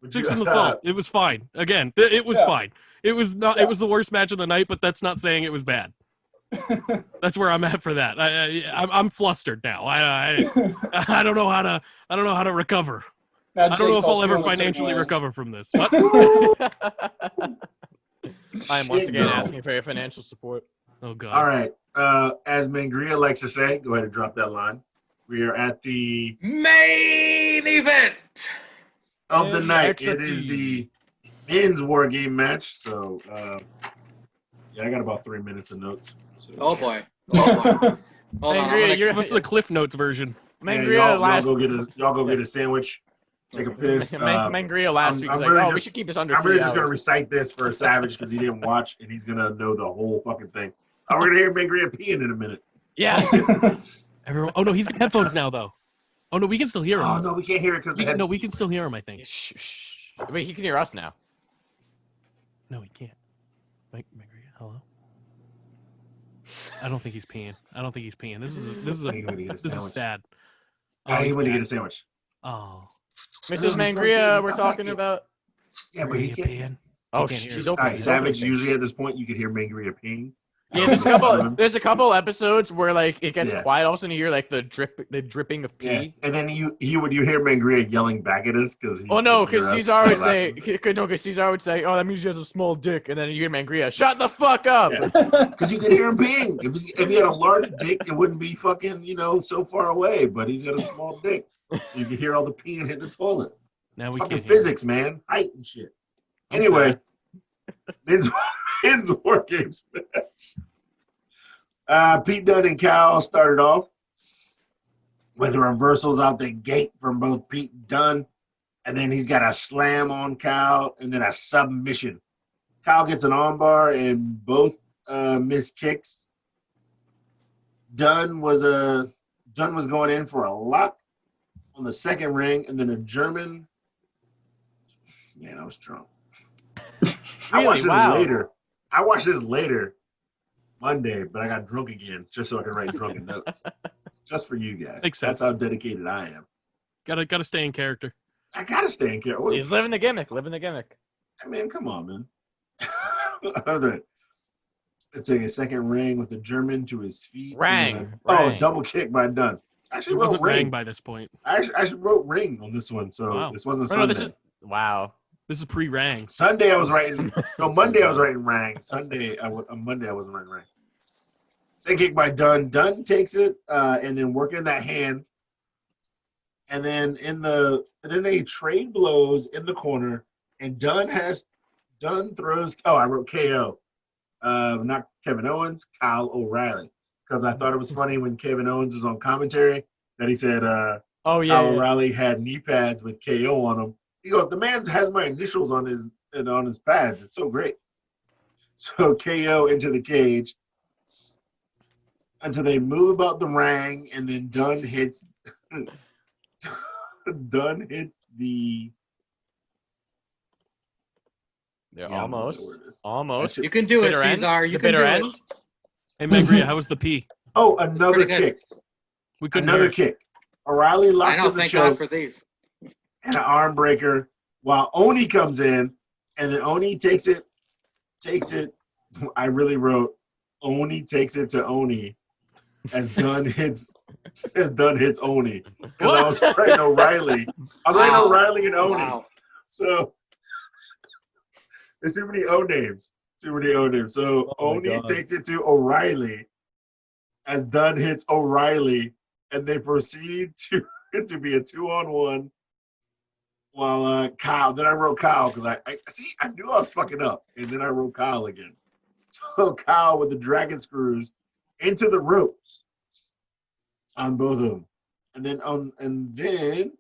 Would Six you- and the Salt. It was fine. Again, it was fine. It was not. Yeah. It was the worst match of the night, but that's not saying it was bad. That's where I'm at for that. I'm flustered now. I don't know how to. I don't know how to recover. Now I don't know Jake's if I'll all ever feeling a certain financially way. recover from this. What? I am once Shit, again no. asking for your financial support. Oh God. All right. As Mangria likes to say, go ahead and drop that line. We are at the Main event. of the night. NXT. It is the men's war game match. So, yeah, I got about 3 minutes of notes. So, Oh boy. Oh boy. Hold on. I'm Angry, gonna- you're- What's the Cliff Notes version? yeah, Mangria y'all last. go get a sandwich, take a piss. Mangria last week was I'm like, really oh, we just- should keep this under I'm 3 really just gonna hours. recite this for Savage because he didn't watch and he's gonna know the whole fucking thing. We're gonna hear Mangria peeing in a minute. Yeah. Everyone. Oh no, he's got headphones now though. Oh no, we can still hear him. Oh no, we can't hear it because No, we can still hear him. I think. Shh, shh. Wait, he can hear us now. No, he can't. Margarita, hello. I don't think he's peeing. This is He went to get a this is sandwich. sad. Oh, he he's went to get back. a sandwich. Oh. Mrs. Mangria, we're I'm talking back. about. Yeah, but he Mangria can't. peeing. Oh, can't hear she's us. open. All right, She's Savage. opening. Usually at this point, you could hear Mangria peeing. Yeah, there's a couple episodes where like it gets Yeah. quiet. All of a sudden you hear like the dripping of pee. Yeah, and then you hear Mangria yelling back at us because. Oh no, because Caesar would say, because Caesar would say, oh, that means he has a small dick, and then you hear Mangria, shut the fuck up. Yeah. Because you could hear him peeing. If he had a large dick, it wouldn't be fucking so far away. But he's got a small dick, so you can hear all the peeing hit the toilet. Now It's we fucking can't hear him. physics, man. Height and shit. I'm Anyway, men's war games match. Pete Dunne and Cal started off with reversals out the gate from both Pete and Dunne, and then he's got a slam on Cal and then a submission. Cal gets an armbar and both missed kicks. Dunne was going in for a lock on the second ring, and then a German. Man, I was drunk. I watched this Wow. later. I watched this later Monday, but I got drunk again just so I can write drunken notes. Just for you guys. Makes That's sense. how dedicated I am. Gotta stay in character. I gotta stay in care. He's living the gimmick, I mean, come on, man. It's a second ring with a German to his feet. Rang, And then rang. double kick by Dunn. I It actually wrote wasn't rang ring. by this point. I actually wrote ring on this one, so Wow. this wasn't Oh, no, Sunday. this is wow. This is pre-rang. Sunday I was writing. No, Monday I was writing rang. On Monday I wasn't writing rang. Second kick by Dunn. Dunn takes it and then working that hand, and then they trade blows in the corner, and Dunn throws. Oh, I wrote KO. Not Kevin Owens, Kyle O'Reilly, because I thought it was funny when Kevin Owens was on commentary that he said Oh Kyle yeah. O'Reilly had knee pads with KO on them. He goes, the man has my initials on his pads. It's so great. So KO into the cage until they move about the ring, and then Dunn hits the Yeah, Yeah, I don't know almost. where it is. Almost. That You can do it, Bitter end? Caesar. You The can do bitter it. end? Hey Mangria, how was the pee? Oh, another Pretty good. kick. We couldn't Another hear it. kick. O'Reilly I locks know. in the Thank God choke for these. and an arm breaker while Oni comes in, and then Oni takes it. I really wrote Oni takes it to Oni as Dunn hits Oni, because I was writing O'Reilly. I was writing Wow. O'Reilly and Oni. Wow. So there's too many O names. So Oh my Oni God. takes it to O'Reilly as Dunn hits O'Reilly, and they proceed to be a 2-on-1. While Kyle, then I wrote Kyle because I knew I was fucking up, and then I wrote Kyle again. So Kyle with the dragon screws into the ropes on both of them, and then on the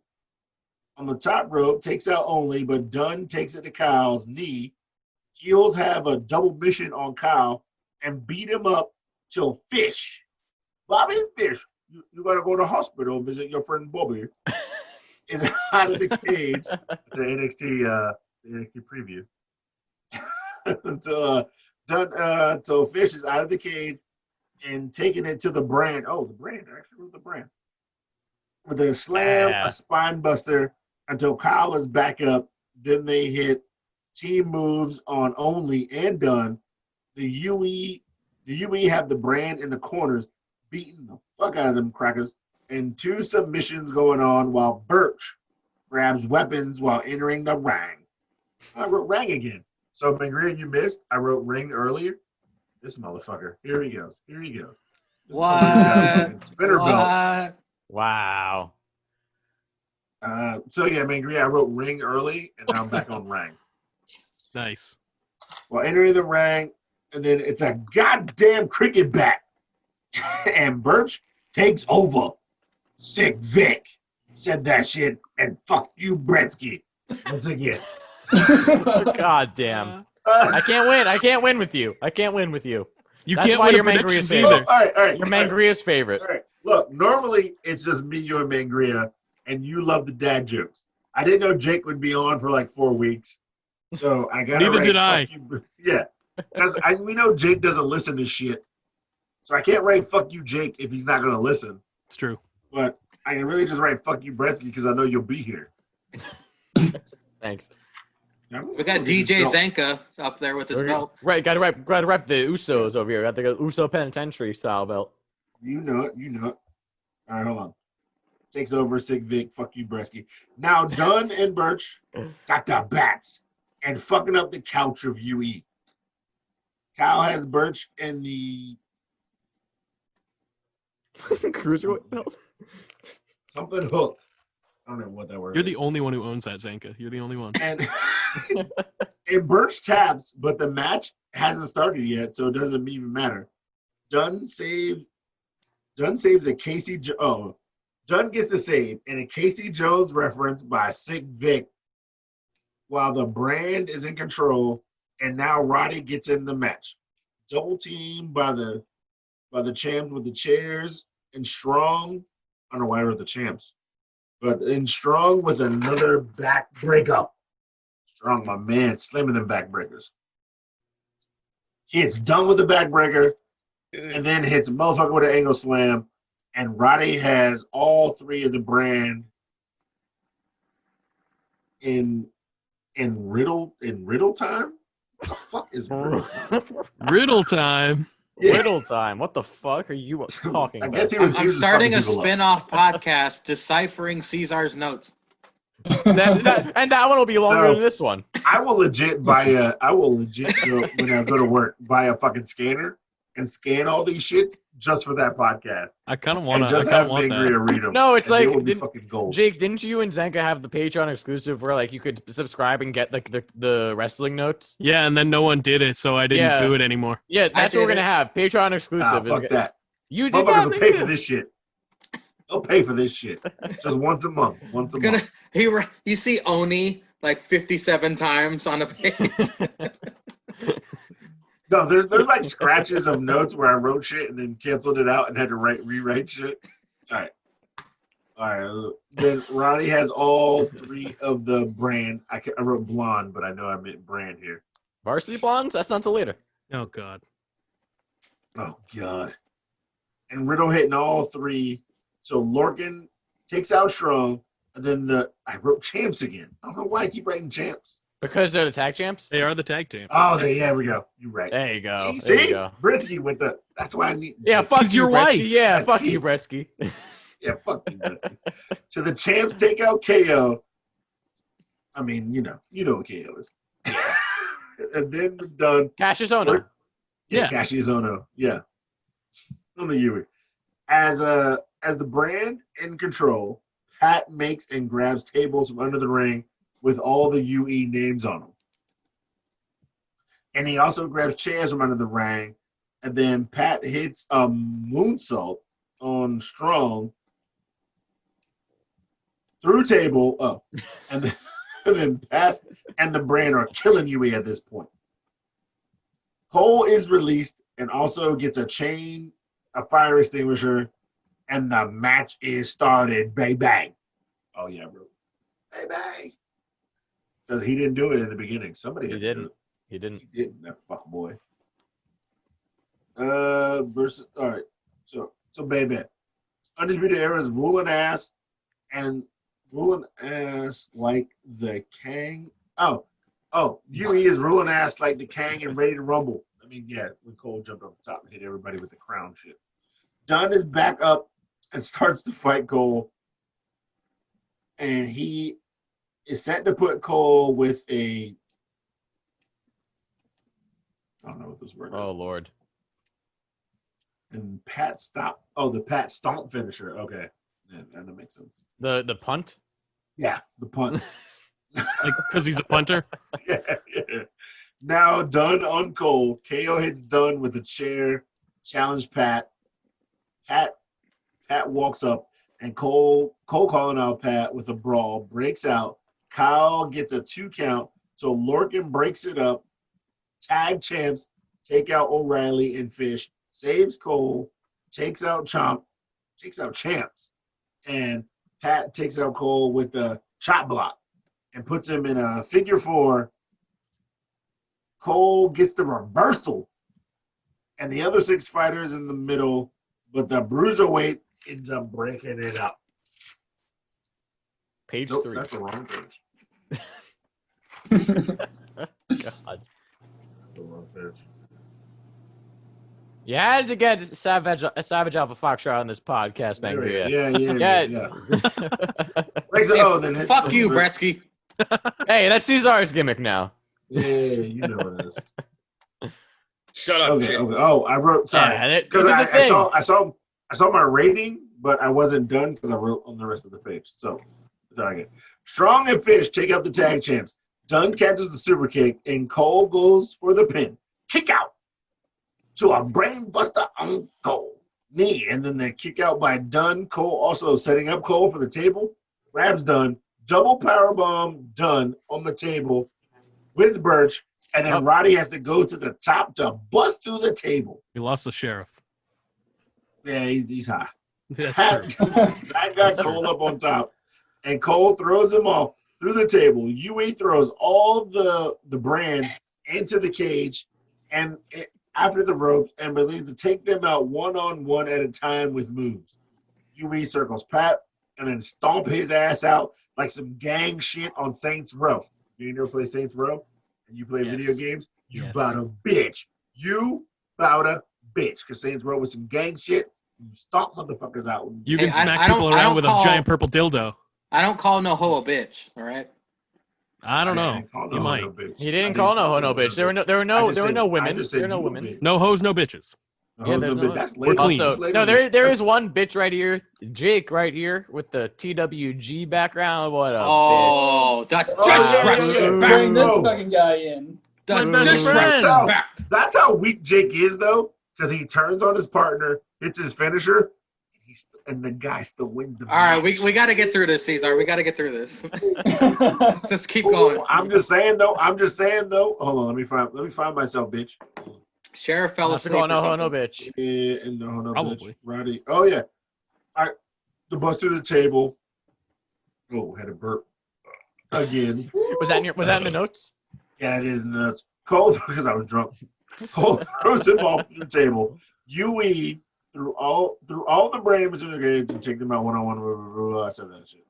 top rope takes out Only, but Dunn takes it to Kyle's knee. Heels have a double mission on Kyle and beat him up till Fish, Bobby Fish. You gotta go to the hospital and visit your friend Bobby. Is out of the cage. It's an NXT preview. So Fish is out of the cage and taking it to the brand. Oh, the brand. I actually wrote the brand. With a slam, a spine buster until Kyle is back up. Then they hit team moves on Only and Dunn. The UE have the brand in the corners, beating the fuck out of them crackers, and 2 submissions going on while Birch grabs weapons while entering the ring. I wrote ring again. So, Mangria, you missed. I wrote ring earlier. This motherfucker. Here he goes. This What? Spinner belt. Wow. So, yeah, Mangria, I wrote ring early, and now I'm back on ring. Nice. While entering the ring, and then it's a goddamn cricket bat. And Birch takes over. Sick Vic said that shit, and fuck you, Brettzky. Once again. God damn. I can't win with you. You That's can't why win you're a Mangria's predictions favorite. either. All right. You're Mangria's favorite. All right. Look, normally it's just me, you, and Mangria, and you love the dad jokes. I didn't know Jake would be on for like 4 weeks, so I got. Neither did I. Yeah, because we know Jake doesn't listen to shit, so I can't write "fuck you, Jake" if he's not gonna listen. It's true. But I can really just write "fuck you, Brettzky" because I know you'll be here. Thanks. We got DJ Zanca up there with his belt. Right, gotta rep the Usos over here. Got the Uso Penitentiary style belt. You know it. All right, hold on. Takes over, Sick Vic. Fuck you, Brettzky. Now Dunn and Birch got the bats and fucking up the couch of UE. Kyle has Birch in the Cruiserweight belt. something hook. I don't know what that word You're is. the only one who owns that, Zanca. You're the only one. And Birch taps, but the match hasn't started yet, so it doesn't even matter. Dunn saves a Casey. Dunn gets the save and a Casey Jones reference by Sick Vic, while the brand is in control, and now Roddy gets in the match. Double team by the champs with the chairs and Strong. I don't know why I wrote the champs, but in Strong with another back breakup. Strong, my man, slamming them backbreakers. He hits Dunn with the backbreaker, and then hits motherfucker with an angle slam. And Roddy has all 3 of the brand in riddle time. What the fuck is riddle time? Riddle time. Yeah. Riddle time. What the fuck are you talking I about? guess he was. I'm starting a spin-off podcast deciphering Caesar's notes. and that one will be longer than this one. I will legit go when I go to work, buy a fucking scanner and scan all these shits just for that podcast. I kind of want And to. just have Mangria read them. No, it's and they like will be fucking gold. Jake, didn't you and Zanka have the Patreon exclusive where like you could subscribe and get like the wrestling notes? Yeah, and then no one did it, so I didn't do it anymore. Yeah, that's what we're gonna have. Patreon exclusive. Fuck that. You did Motherfuckers that, will pay for this shit. They'll pay for this shit. Just once a month. You see Oni like 57 times on a page. No, there's like scratches of notes where I wrote shit and then canceled it out and had to rewrite shit. All right. Then Ronnie has all 3 of the brand. I wrote blonde, but I know I meant brand here. Varsity Blondes? That's not until later. Oh god. And Riddle hitting all 3. So Lorcan takes out Strong, and then I wrote champs again. I don't know why I keep writing champs. Because they're the tag champs? They are the tag champs. Oh, there we go. You're right. There you go. See? Brettzky with the. That's why I need. Yeah, fuck you, your Brettzky. wife. Yeah, That's fuck key. you, Brettzky. Yeah, fuck you, Brettzky. So the champs take out KO. I mean, you know what KO is. And then we're done. Cassius Ohno. Yeah, Yeah. Cassius Ohno. Yeah. On the Ewer. As the brand in control, Pat makes and grabs tables from under the ring with all the UE names on them. And he also grabs chairs from under the ring. And then Pat hits a moonsault on Strong through table. Oh, and then Pat and the brand are killing UE at this point. Cole is released and also gets a chain, a fire extinguisher, and the match is started. Bang, bang. Oh, yeah, bro. Bang, bang. Because he didn't do it in the beginning. Somebody He had to do didn't. it. He didn't. He didn't, that fuck boy. Versus, all right. So baby. Undisputed Era is ruling ass like the Kang. UE is ruling ass like the Kang and Ready to Rumble. I mean, yeah, when Cole jumped off the top and hit everybody with the crown shit. Dunn is back up and starts to fight Cole. And he is set to put Cole with a, I don't know what this word is. Oh Lord. And Pat Stop. Oh, the Pat Stomp finisher. Okay. Yeah, that makes sense. The punt? Yeah, the punt. Like, because he's a punter. yeah. Now Dunn on Cole. KO hits Dunn with a chair. Challenge Pat. Pat walks up, and Cole calling out Pat with a brawl, breaks out. Kyle gets a 2 count, so Lorcan breaks it up. Tag champs take out O'Reilly and Fish. Saves Cole, takes out Champs, and Pat takes out Cole with the chop block and puts him in a figure 4. Cole gets the reversal, and the other 6 fighters in the middle, but the bruiserweight ends up breaking it up. Page Nope, 3. that's the wrong page. God. That's the wrong page. You had to get Savage Alpha Foxtrot on this podcast, man. Yeah. Then Fuck you, Brettzky. Hey, that's Caesar's gimmick now. Yeah, you know it is. Shut up, Okay. Jake. Oh, I wrote. Sorry, because I saw my rating, but I wasn't done because I wrote on the rest of the page. So, sorry. Strong and Fish take out the tag champs. Dunn catches the super kick, and Cole goes for the pin. Kick out to a brain buster on Cole. Knee, and then the kick out by Dunn. Cole also setting up Cole for the table. Grabs Dunn. Double powerbomb Dunn on the table with Birch. And then Roddy has to go to the top to bust through the table. He lost the sheriff. Yeah, he's high. That's true. That got Cole up on top. And Cole throws him off through the table. UE throws all the brand into the cage and after the ropes and believes to take them out one-on-one at a time with moves. UE circles Pat and then stomp his ass out like some gang shit on Saints Row. You never play Saints Row? And you play video games? You bout a bitch. You bout a bitch. Because Saints Row was some gang shit. You stomp motherfuckers out. You can smack people around with a giant purple dildo. I don't call no hoe a bitch, all right? I don't know. You might. He didn't call no hoe no bitch. There were no women. There were no women. No hoes, no bitches. Yeah, there's no. That's We're clean. Also, no, there is one bitch right here. Jake right here with the TWG background. What a bitch. That Bring this fucking guy in. That's how weak Jake is, though, because he turns on his partner, hits his finisher, and the guy still wins the match. All right, we got to get through this, Caesar. We got to get through this. Let's just keep going. I'm just saying, though. Hold on, let me find myself, bitch. Sheriff fell asleep. No bitch. Yeah, and no Probably. bitch. Roddy. Oh yeah. All right. The bus through the table. Oh, had a burp again. Was that in the notes? Yeah, it is nuts. Cole, because I was drunk. Cole throws him off the table. UE through all the brand between the games and take them out one-on-one. I said that shit.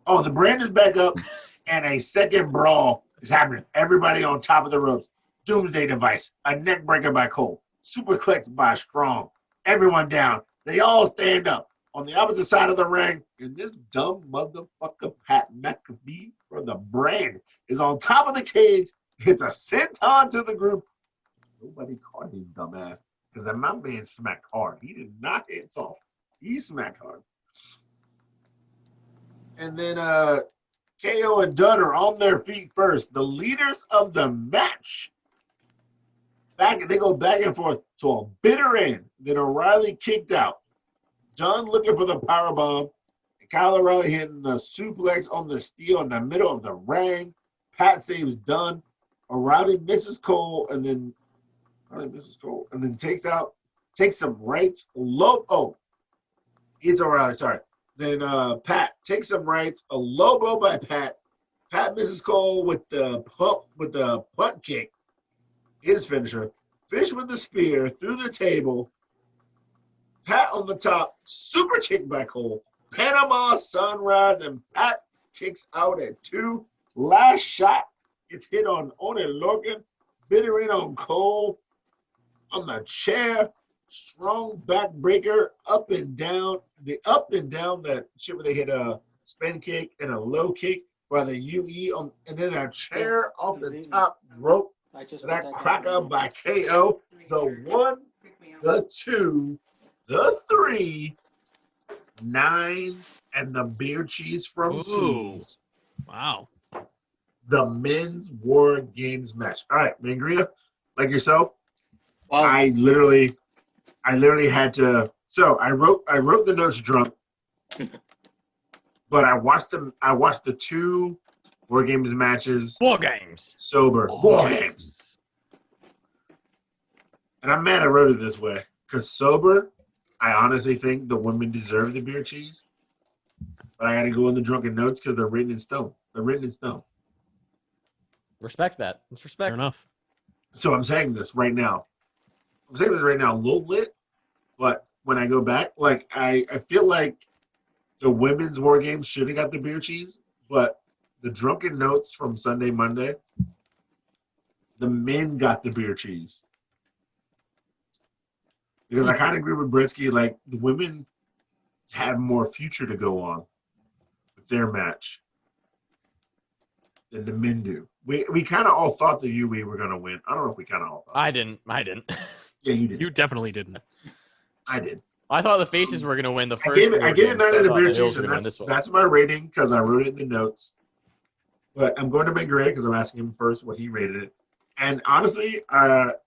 Oh, the brand is back up, and a second brawl is happening. Everybody on top of the ropes. Doomsday device, a neck breaker by Cole, superplex by Strong. Everyone down. They all stand up. On the opposite side of the ring, and this dumb motherfucker Pat McAfee from the brand is on top of the cage. Hits a senton to the group. Nobody caught his dumb ass because that my man smacked hard. He did not hit soft. He smacked hard. And then KO and Dunn are on their feet first. The leaders of the match. They go back and forth to a bitter end. Then O'Reilly kicked out. Dunn looking for the powerbomb. Kyle O'Reilly hitting the suplex on the steel in the middle of the ring. Pat saves Dunn. O'Reilly misses Cole and then takes some rights. It's O'Reilly, sorry. Then Pat takes some rights. A low blow by Pat. Pat Mrs. Cole with the punt kick, his finisher. Fish with the spear through the table. Pat on the top, super kick by Cole. Panama Sunrise, and Pat kicks out at 2. Last shot gets hit on Owen Logan. Bitter in on Cole. On the chair. Strong backbreaker, up and down. The up and down, that shit where they hit a spin kick and a low kick by the UE, and then a chair off the top rope. That cracker by KO. The 1, the 2, the 3, 9, and the beer cheese from C's. Wow. The men's War Games match. All right, Mangria, like yourself, Well, I literally had to. So I wrote the notes drunk, but I watched the 2 War Games matches War Games. sober. War Games. And I'm mad I wrote it this way because sober, I honestly think the women deserve the beer cheese, but I got to go in the drunken notes because they're written in stone. Respect that. Let's respect. Fair enough. So I'm saying this right now. A little lit, but when I go back, like I feel like the women's War Games should have got the beer cheese, but the drunken notes from Sunday, Monday, the men got the beer cheese. Because I kind of agree with Brettzky, like the women have more future to go on with their match than the men do. We kind of all thought the UE were going to win. I don't know if we kind of all thought. I didn't. Yeah, you did. You definitely didn't. I did. I thought the faces were going to win the first. I gave it 9 in the beer cheese, and and that's my rating because I wrote it in the notes. But I'm going to make Greg because I'm asking him first what he rated it. And honestly,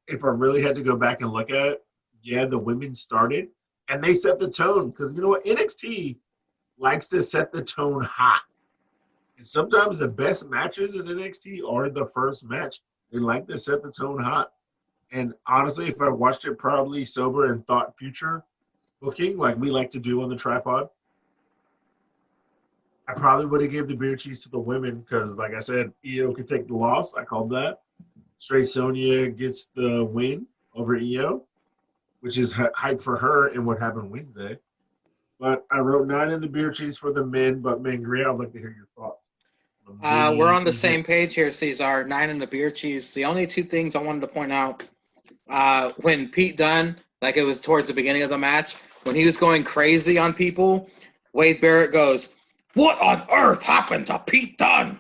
if I really had to go back and look at it, yeah, the women started and they set the tone because you know what, NXT likes to set the tone hot. And sometimes the best matches in NXT are the first match. They like to set the tone hot. And honestly, if I watched it probably sober and thought future booking, like we like to do on the tripod, I probably would have gave the beer cheese to the women because, like I said, EO could take the loss. I called that. Straight Sonya gets the win over EO, which is hype for her and what happened Wednesday. But I wrote 9 in the beer cheese for the men, but Mangria, I'd like to hear your thoughts. we're on the same page here, Ceizar. 9 in the beer cheese. The only 2 things I wanted to point out, when Pete Dunne, like it was towards the beginning of the match, when he was going crazy on people, Wade Barrett goes, "What on earth happened to Pete Dunne?"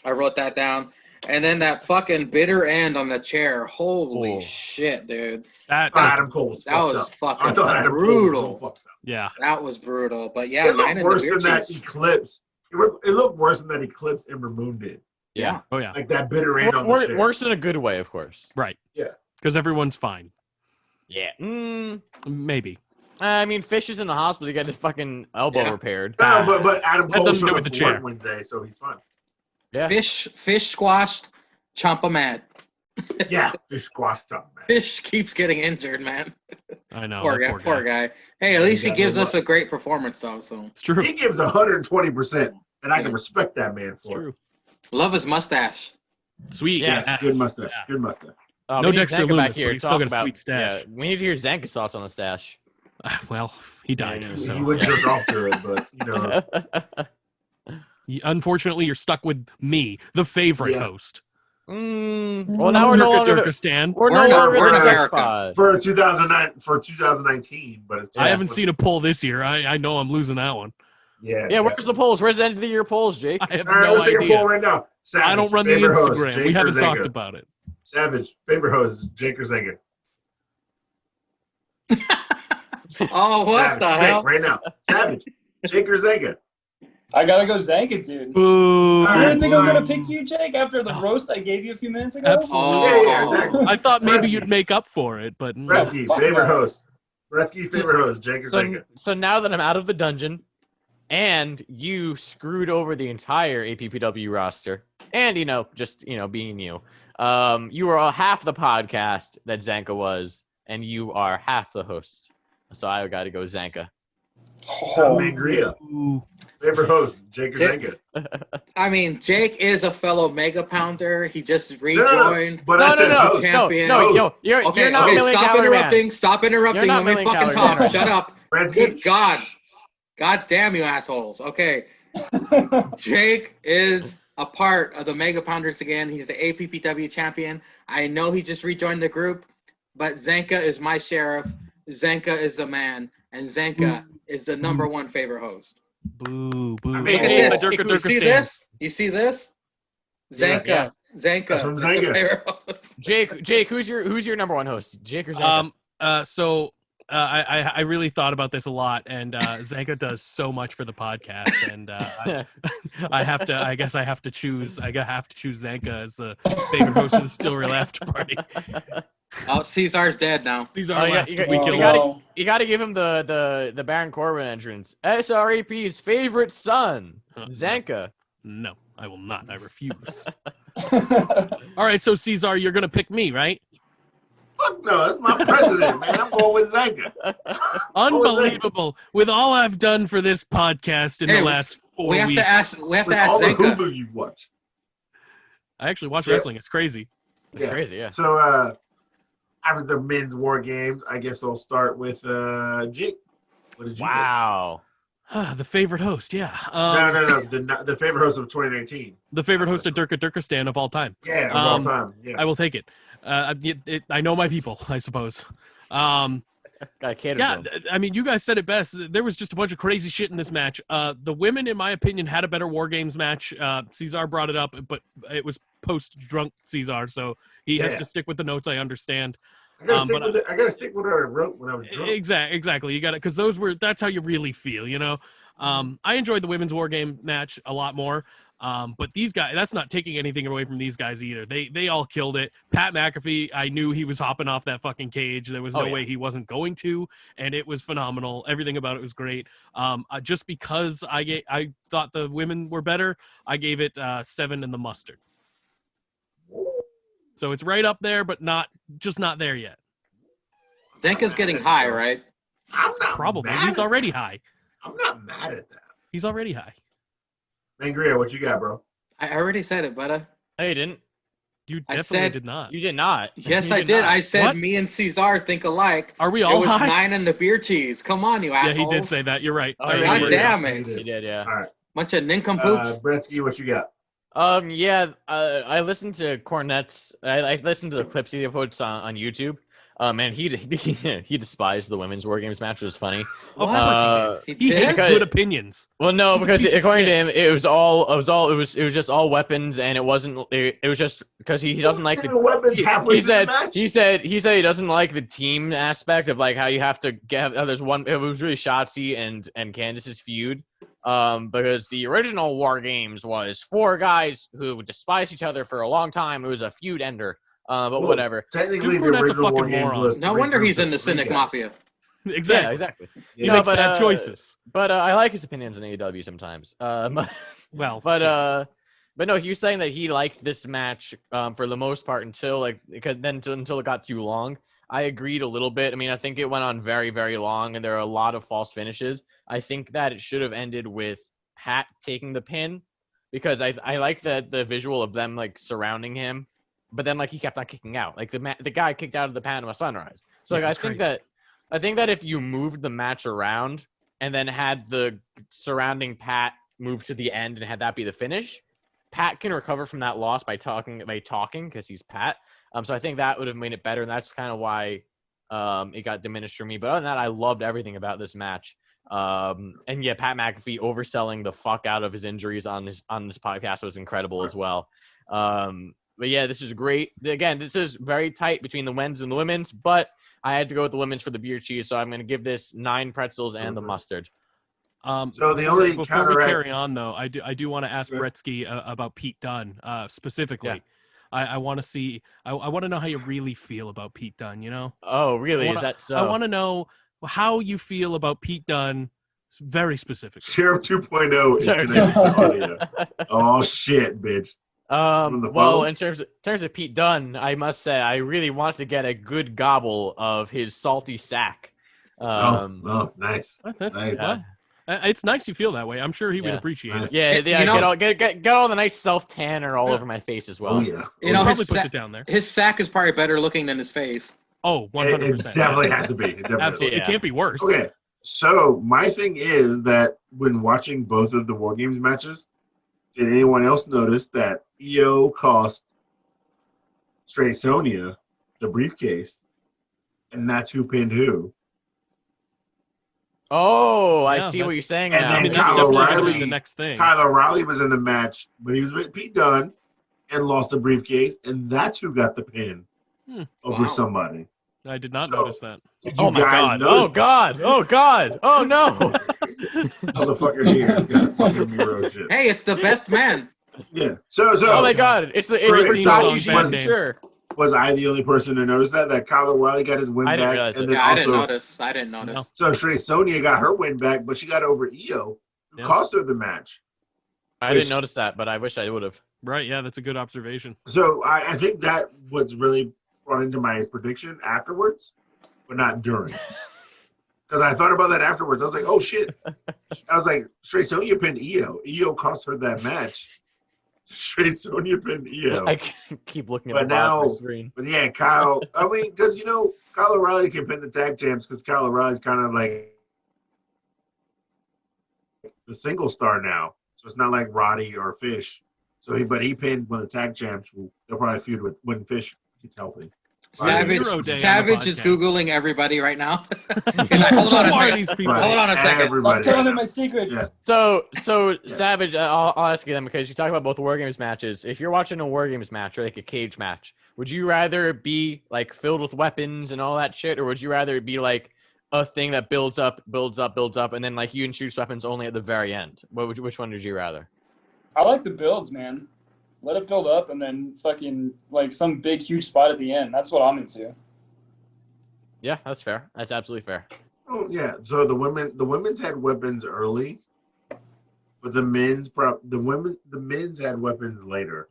I wrote that down. And then that fucking bitter end on the chair. Holy shit, dude. Adam Cole was fucked up. Fucking I thought Adam brutal. Cole was fucked up. Yeah. That was brutal. But yeah, It 9 looked in the worse beer than that cheese. Eclipse. It looked worse than that Eclipse Ember Moon did. Yeah. Oh, yeah. Like that bitter end on the chair. Worse in a good way, of course. Right. Yeah. Because everyone's fine. Yeah. Maybe. I mean, Fish is in the hospital. He got his fucking elbow repaired. No, but Adam That Cole doesn't showed do up with the for work chair. Wednesday, so he's fine. Yeah. Fish squashed, Ciampa mad. Yeah, Fish squashed up, man. Fish keeps getting injured, man. I know. Poor guy. Hey, at least he gives us a great performance, though. So It's true. He gives 120%, and I can respect that man It's for it. true. love his mustache. Sweet. Yeah. Yeah, good mustache. Good mustache. We No need Dexter Zanca Lumis, back here but he's to still talk got a sweet stash. Yeah, we need to hear Zanca's thoughts on the stash. Well, he died. Yeah, So. He would jerk off to it, but you know, Unfortunately, you're stuck with me, the favorite Yeah. host. Well, now we're no longer Turkestan. we're We're no in- longer we're in the sex America. pod. for 2019, but it's I haven't seen a poll this year. I know I'm losing that one. Yeah. Yeah, where's the polls? Where's the end of the year polls, Jake? I have All right, no let's take a idea. poll right now. Savage, I don't run the favorite host, Instagram. Jake We or haven't Zanca? talked about it. Savage, favorite host, Jake or Zanca? Oh, what Savage, the pick hell? right now. Savage, Jake or Zanca? I gotta go Zanca, dude. Boo. You All didn't right, think I'm gonna fine. pick you, Jake, after the roast I gave you a few minutes ago? Absolutely. Yeah, exactly. I thought maybe Brettzky. you'd make up for it, but no. Brettzky, Fuck favorite no. host. Brettzky, favorite host, Jake or Zanca? So now that I'm out of the dungeon, and you screwed over the entire APPW roster, and being you, you are half the podcast that Zanca was, and you are half the host. So I got to go Zanca. Oh, Mangria. Ooh. Favorite host, Jake or Jake. Zanca? I mean, Jake is a fellow Mega Pounder. He just rejoined. But I said host. champion. No, Host. yo, you're not Okay, million stop calorie interrupting. man. Stop interrupting. You're not Let me million fucking calorie man talk. right Shut now. up. Brettzky. Good God. God damn you assholes. Okay. Jake is a part of the Mega Pounders again. He's the APPW champion. I know he just rejoined the group, but Zanca is my sheriff. Zanca is the man, and Zanca is the number one favorite host. Boo, boo. I mean, Look at hey, this. Durka You see stands. this? You see this? Zanca. Yeah. Zanca. That's from is the Zanca. favorite host. Jake, who's your number one host? Jake or Zanca? I really thought about this a lot, and Zanca does so much for the podcast, and I guess I have to choose Zanca as the favorite host of the Still Real After Party. Oh, Caesar's dead now. These are left. you We kill him. gotta give him the Baron Corbin entrance. SRAP's favorite son, Zanca. No, I will not. I refuse. All right, so Ceizar, you're gonna pick me, right? Fuck no, that's my president, man. I'm going with Zanca. Unbelievable! With all I've done for this podcast in the last 4 We have weeks, to ask. We have to With ask all the Zanca. Hulu you watch. I actually watch Yeah. wrestling. It's crazy. It's crazy, yeah. So after the men's war games, I guess I'll start with Jake. What did you Wow. The favorite host, yeah. pick? No. The favorite host of 2019. The favorite host of Durkistan of all time. Yeah, of all time. Yeah. I will take it. I know my people, I suppose. Gotta cater to Yeah, him. I mean, you guys said it best. There was just a bunch of crazy shit in this match. The women, in my opinion, had a better War Games match. Ceizar brought it up, but it was post-drunk Ceizar, so he has to stick with the notes. I understand. I gotta stick with what I wrote when I was drunk. Exactly. You got it, because that's how you really feel, you know. I enjoyed the women's War Game match a lot more. But these guys, that's not taking anything away from these guys either. They all killed it. Pat McAfee, I knew he was hopping off that fucking cage. There was no way he wasn't going to, and it was phenomenal. Everything about it was great. Just because I thought the women were better, I gave it 7 in the mustard. So it's right up there, but not there yet. Zanca's getting high, right? I'm not Probably. mad He's at already that. high. I'm not mad at that. He's already high. Mangria, what you got, bro? I already said it, but No, you didn't. You I definitely said- did not. You did not. yes, You I did. not. I said What? me and Caesar think alike. Are we It all was high? 9 in the beer cheese. Come on, you Yeah, assholes. he did say that. You're right. Oh, I yeah, God remember. damn You it. You did, yeah. All right. Bunch of nincompoops. Bretsky, what you got? I listened to Cornette's. I listened to the clips he puts on YouTube. And he despised the women's War Games match, which was funny. Of course he did. He did? has good opinions. Well, no, because Piece of according to shit. him, it was just all weapons, and it was just because he doesn't like The weapons halfway he through said the match? he said he doesn't like the team aspect of like how you have to get. There's one. It was really Shotzi and Candice's feud. Because the original War Games was 4 guys who despised each other for a long time. It was a feud ender. But Well, whatever. Technically, Dude, the Cornette's a original War fucking Games moron. was No 3 wonder groups he's in of the 3 Cynic guys. Mafia. Exactly. Yeah, exactly. He Yeah. makes but, bad choices. But I like his opinions in AEW sometimes. Well, But no, he was saying that he liked this match for the most part until until it got too long. I agreed a little bit. I mean, I think it went on very, very long, and there are a lot of false finishes. I think that it should have ended with Pat taking the pin, because I like the visual of them like surrounding him, but then like he kept on kicking out. Like the guy kicked out of the Panama Sunrise. So like Yeah, I it's think crazy. that if you moved the match around and then had the surrounding Pat move to the end and had that be the finish, Pat can recover from that loss by talking because he's Pat. So I think that would have made it better, and that's kind of why it got diminished for me. But other than that, I loved everything about this match. And yeah, Pat McAfee overselling the fuck out of his injuries on this podcast was incredible as well. But yeah, this is great. Again, this is very tight between the men's and the women's, but I had to go with the women's for the beer cheese, so I'm going to give this 9 pretzels and the mustard. So the only before counteract- we carry on, though, I do want to ask Brettzky about Pete Dunne specifically. Yeah. I want to see. I want to know how you really feel about Pete Dunne. You know. Oh, really? Is Is that so? I want to know how you feel about Pete Dunne, very specifically. Sheriff 2.0 is connected to audio. Oh shit, bitch. From the Well, phone? in terms of Pete Dunne, I must say I really want to get a good gobble of his salty sack. Oh, nice. That's Nice. It's nice you feel that way. I'm sure he would Yeah. appreciate Nice. it. Yeah, You know- get all the nice self tanner all over my face as well. Oh yeah. You know, Probably his, puts sa- it down there. his sack is probably better looking than his face. Oh, 100%. It definitely has to be. It definitely has to be. Absolutely. Yeah. It can't be worse. Okay, so my thing is that when watching both of the War Games matches, did anyone else notice that EO cost Stray Sonya the briefcase, and that's who pinned who? Oh, I Yeah, see what that's- you're saying And now. I then mean, that's Kyle definitely gonna be O'Reilly- the next thing. Kyle O'Reilly was in the match, but he was with Pete Dunne and lost the briefcase, and that's who got the pin over Wow. somebody. I did not So- notice that. Did you Oh my guys god! notice? Oh god! Oh god! Oh no! Motherfucker here has got fucking Miro shit. Hey, it's the best man. Yeah. So Oh my god! It's Great Versace song, jeans, bad for name. sure. was I the only person to notice that Kyle O'Reilly got his win I didn't back, realize and it. then Yeah, I didn't also notice. I didn't notice. No. so Stray Sonya got her win back, but she got over EO, who Yeah. cost her the match. I didn't notice that, but I wish I would have. Right, yeah, that's a good observation. So I think that was really brought into my prediction afterwards, but not during. Because I thought about that afterwards. I was like, oh shit. I was like, Stray Sonya pinned EO. EO cost her that match. Stray Sonya pinned EO. I keep looking at But the bottom of now- the screen. But yeah, Kyle, I mean, because, Kyle O'Reilly can pin the tag champs because Kyle O'Reilly's kind of like the single star now. So it's not like Roddy or Fish. So he pinned one of the tag champs. They'll probably feud with when Fish gets healthy. Savage, Hero Day on the Savage is podcast. Googling everybody right now. He's like, hold on a Who are second. these people? Right. Hold on a second. Everybody I'm telling right him now. my secrets. Yeah. So Yeah. Savage, I'll ask you then because you talk about both War Games matches. If you're watching a War Games match or like a cage match, would you rather be like filled with weapons and all that shit, or would you rather be like a thing that builds up, and then like you can choose weapons only at the very end? Which one would you rather? I like the builds, man. Let it build up and then fucking like some big huge spot at the end. That's what I'm into. Yeah, that's fair. That's absolutely fair. Oh yeah. So the women's had weapons early, but the men's had weapons later.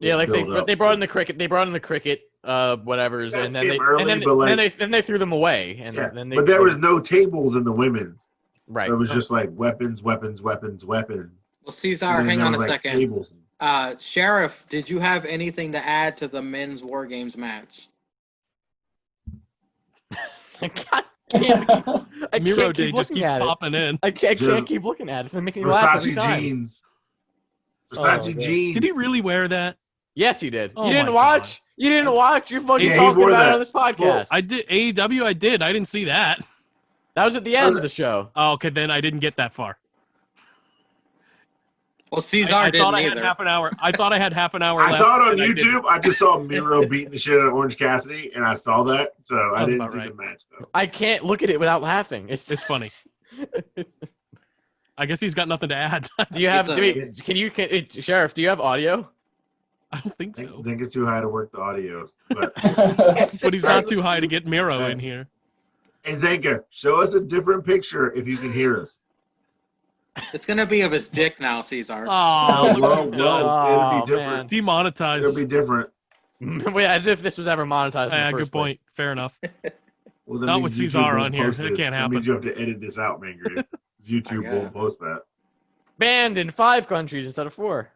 Yeah, like build up they brought to- in the cricket. They brought in the cricket, whatever's, That and then came they early, and but, like- then they threw them away, and Yeah, then they. but there was no tables in the women's. right. So it was just like weapons. Well, Cesar, And then hang there on a was, like, second. tables. Sheriff, did you have anything to add to the men's War Games match? I can't Miro keep Day just looking keeps at it. popping in. I can't Just keep looking at it. It's making me laugh every Versace time. jeans. Oh, Versace God. jeans. Did he really wear that? Yes, he did. Oh You didn't my watch? You didn't watch? You're fucking Yeah, he talking wore about it that. on this podcast. I did. AEW, I did. I didn't see that. That was at the end of the show. Oh, okay, then I didn't get that far. Well, Cesar I didn't thought I had either. half an hour. I thought I had half an hour I left. saw it on and I didn't. YouTube. I just saw Miro beating the shit out of Orange Cassidy, and I saw that. So I Sounds didn't about see right. the match though. I can't look at it without laughing. It's funny. I guess he's got nothing to add. Do you have? It's a- Sheriff? Do you have audio? I don't think I so. think it's too high to work the audio. But But he's not too high to get Miro in here. hey, Zanca, show us a different picture if you can hear us. It's gonna be of his dick now, Cesar. Oh, Whoa, look at him done. whoa. It'll be Oh, different. man. Demonetized. It'll be different. Wait, as if this was ever monetized. in the Yeah, first good point. place. Fair enough. Well, that Not means with YouTube Cesar won't on here. post That this. can't That means happen. you have to edit this out, Mangrave. 'Cause YouTube I won't post that. Banned in 5 countries instead of 4.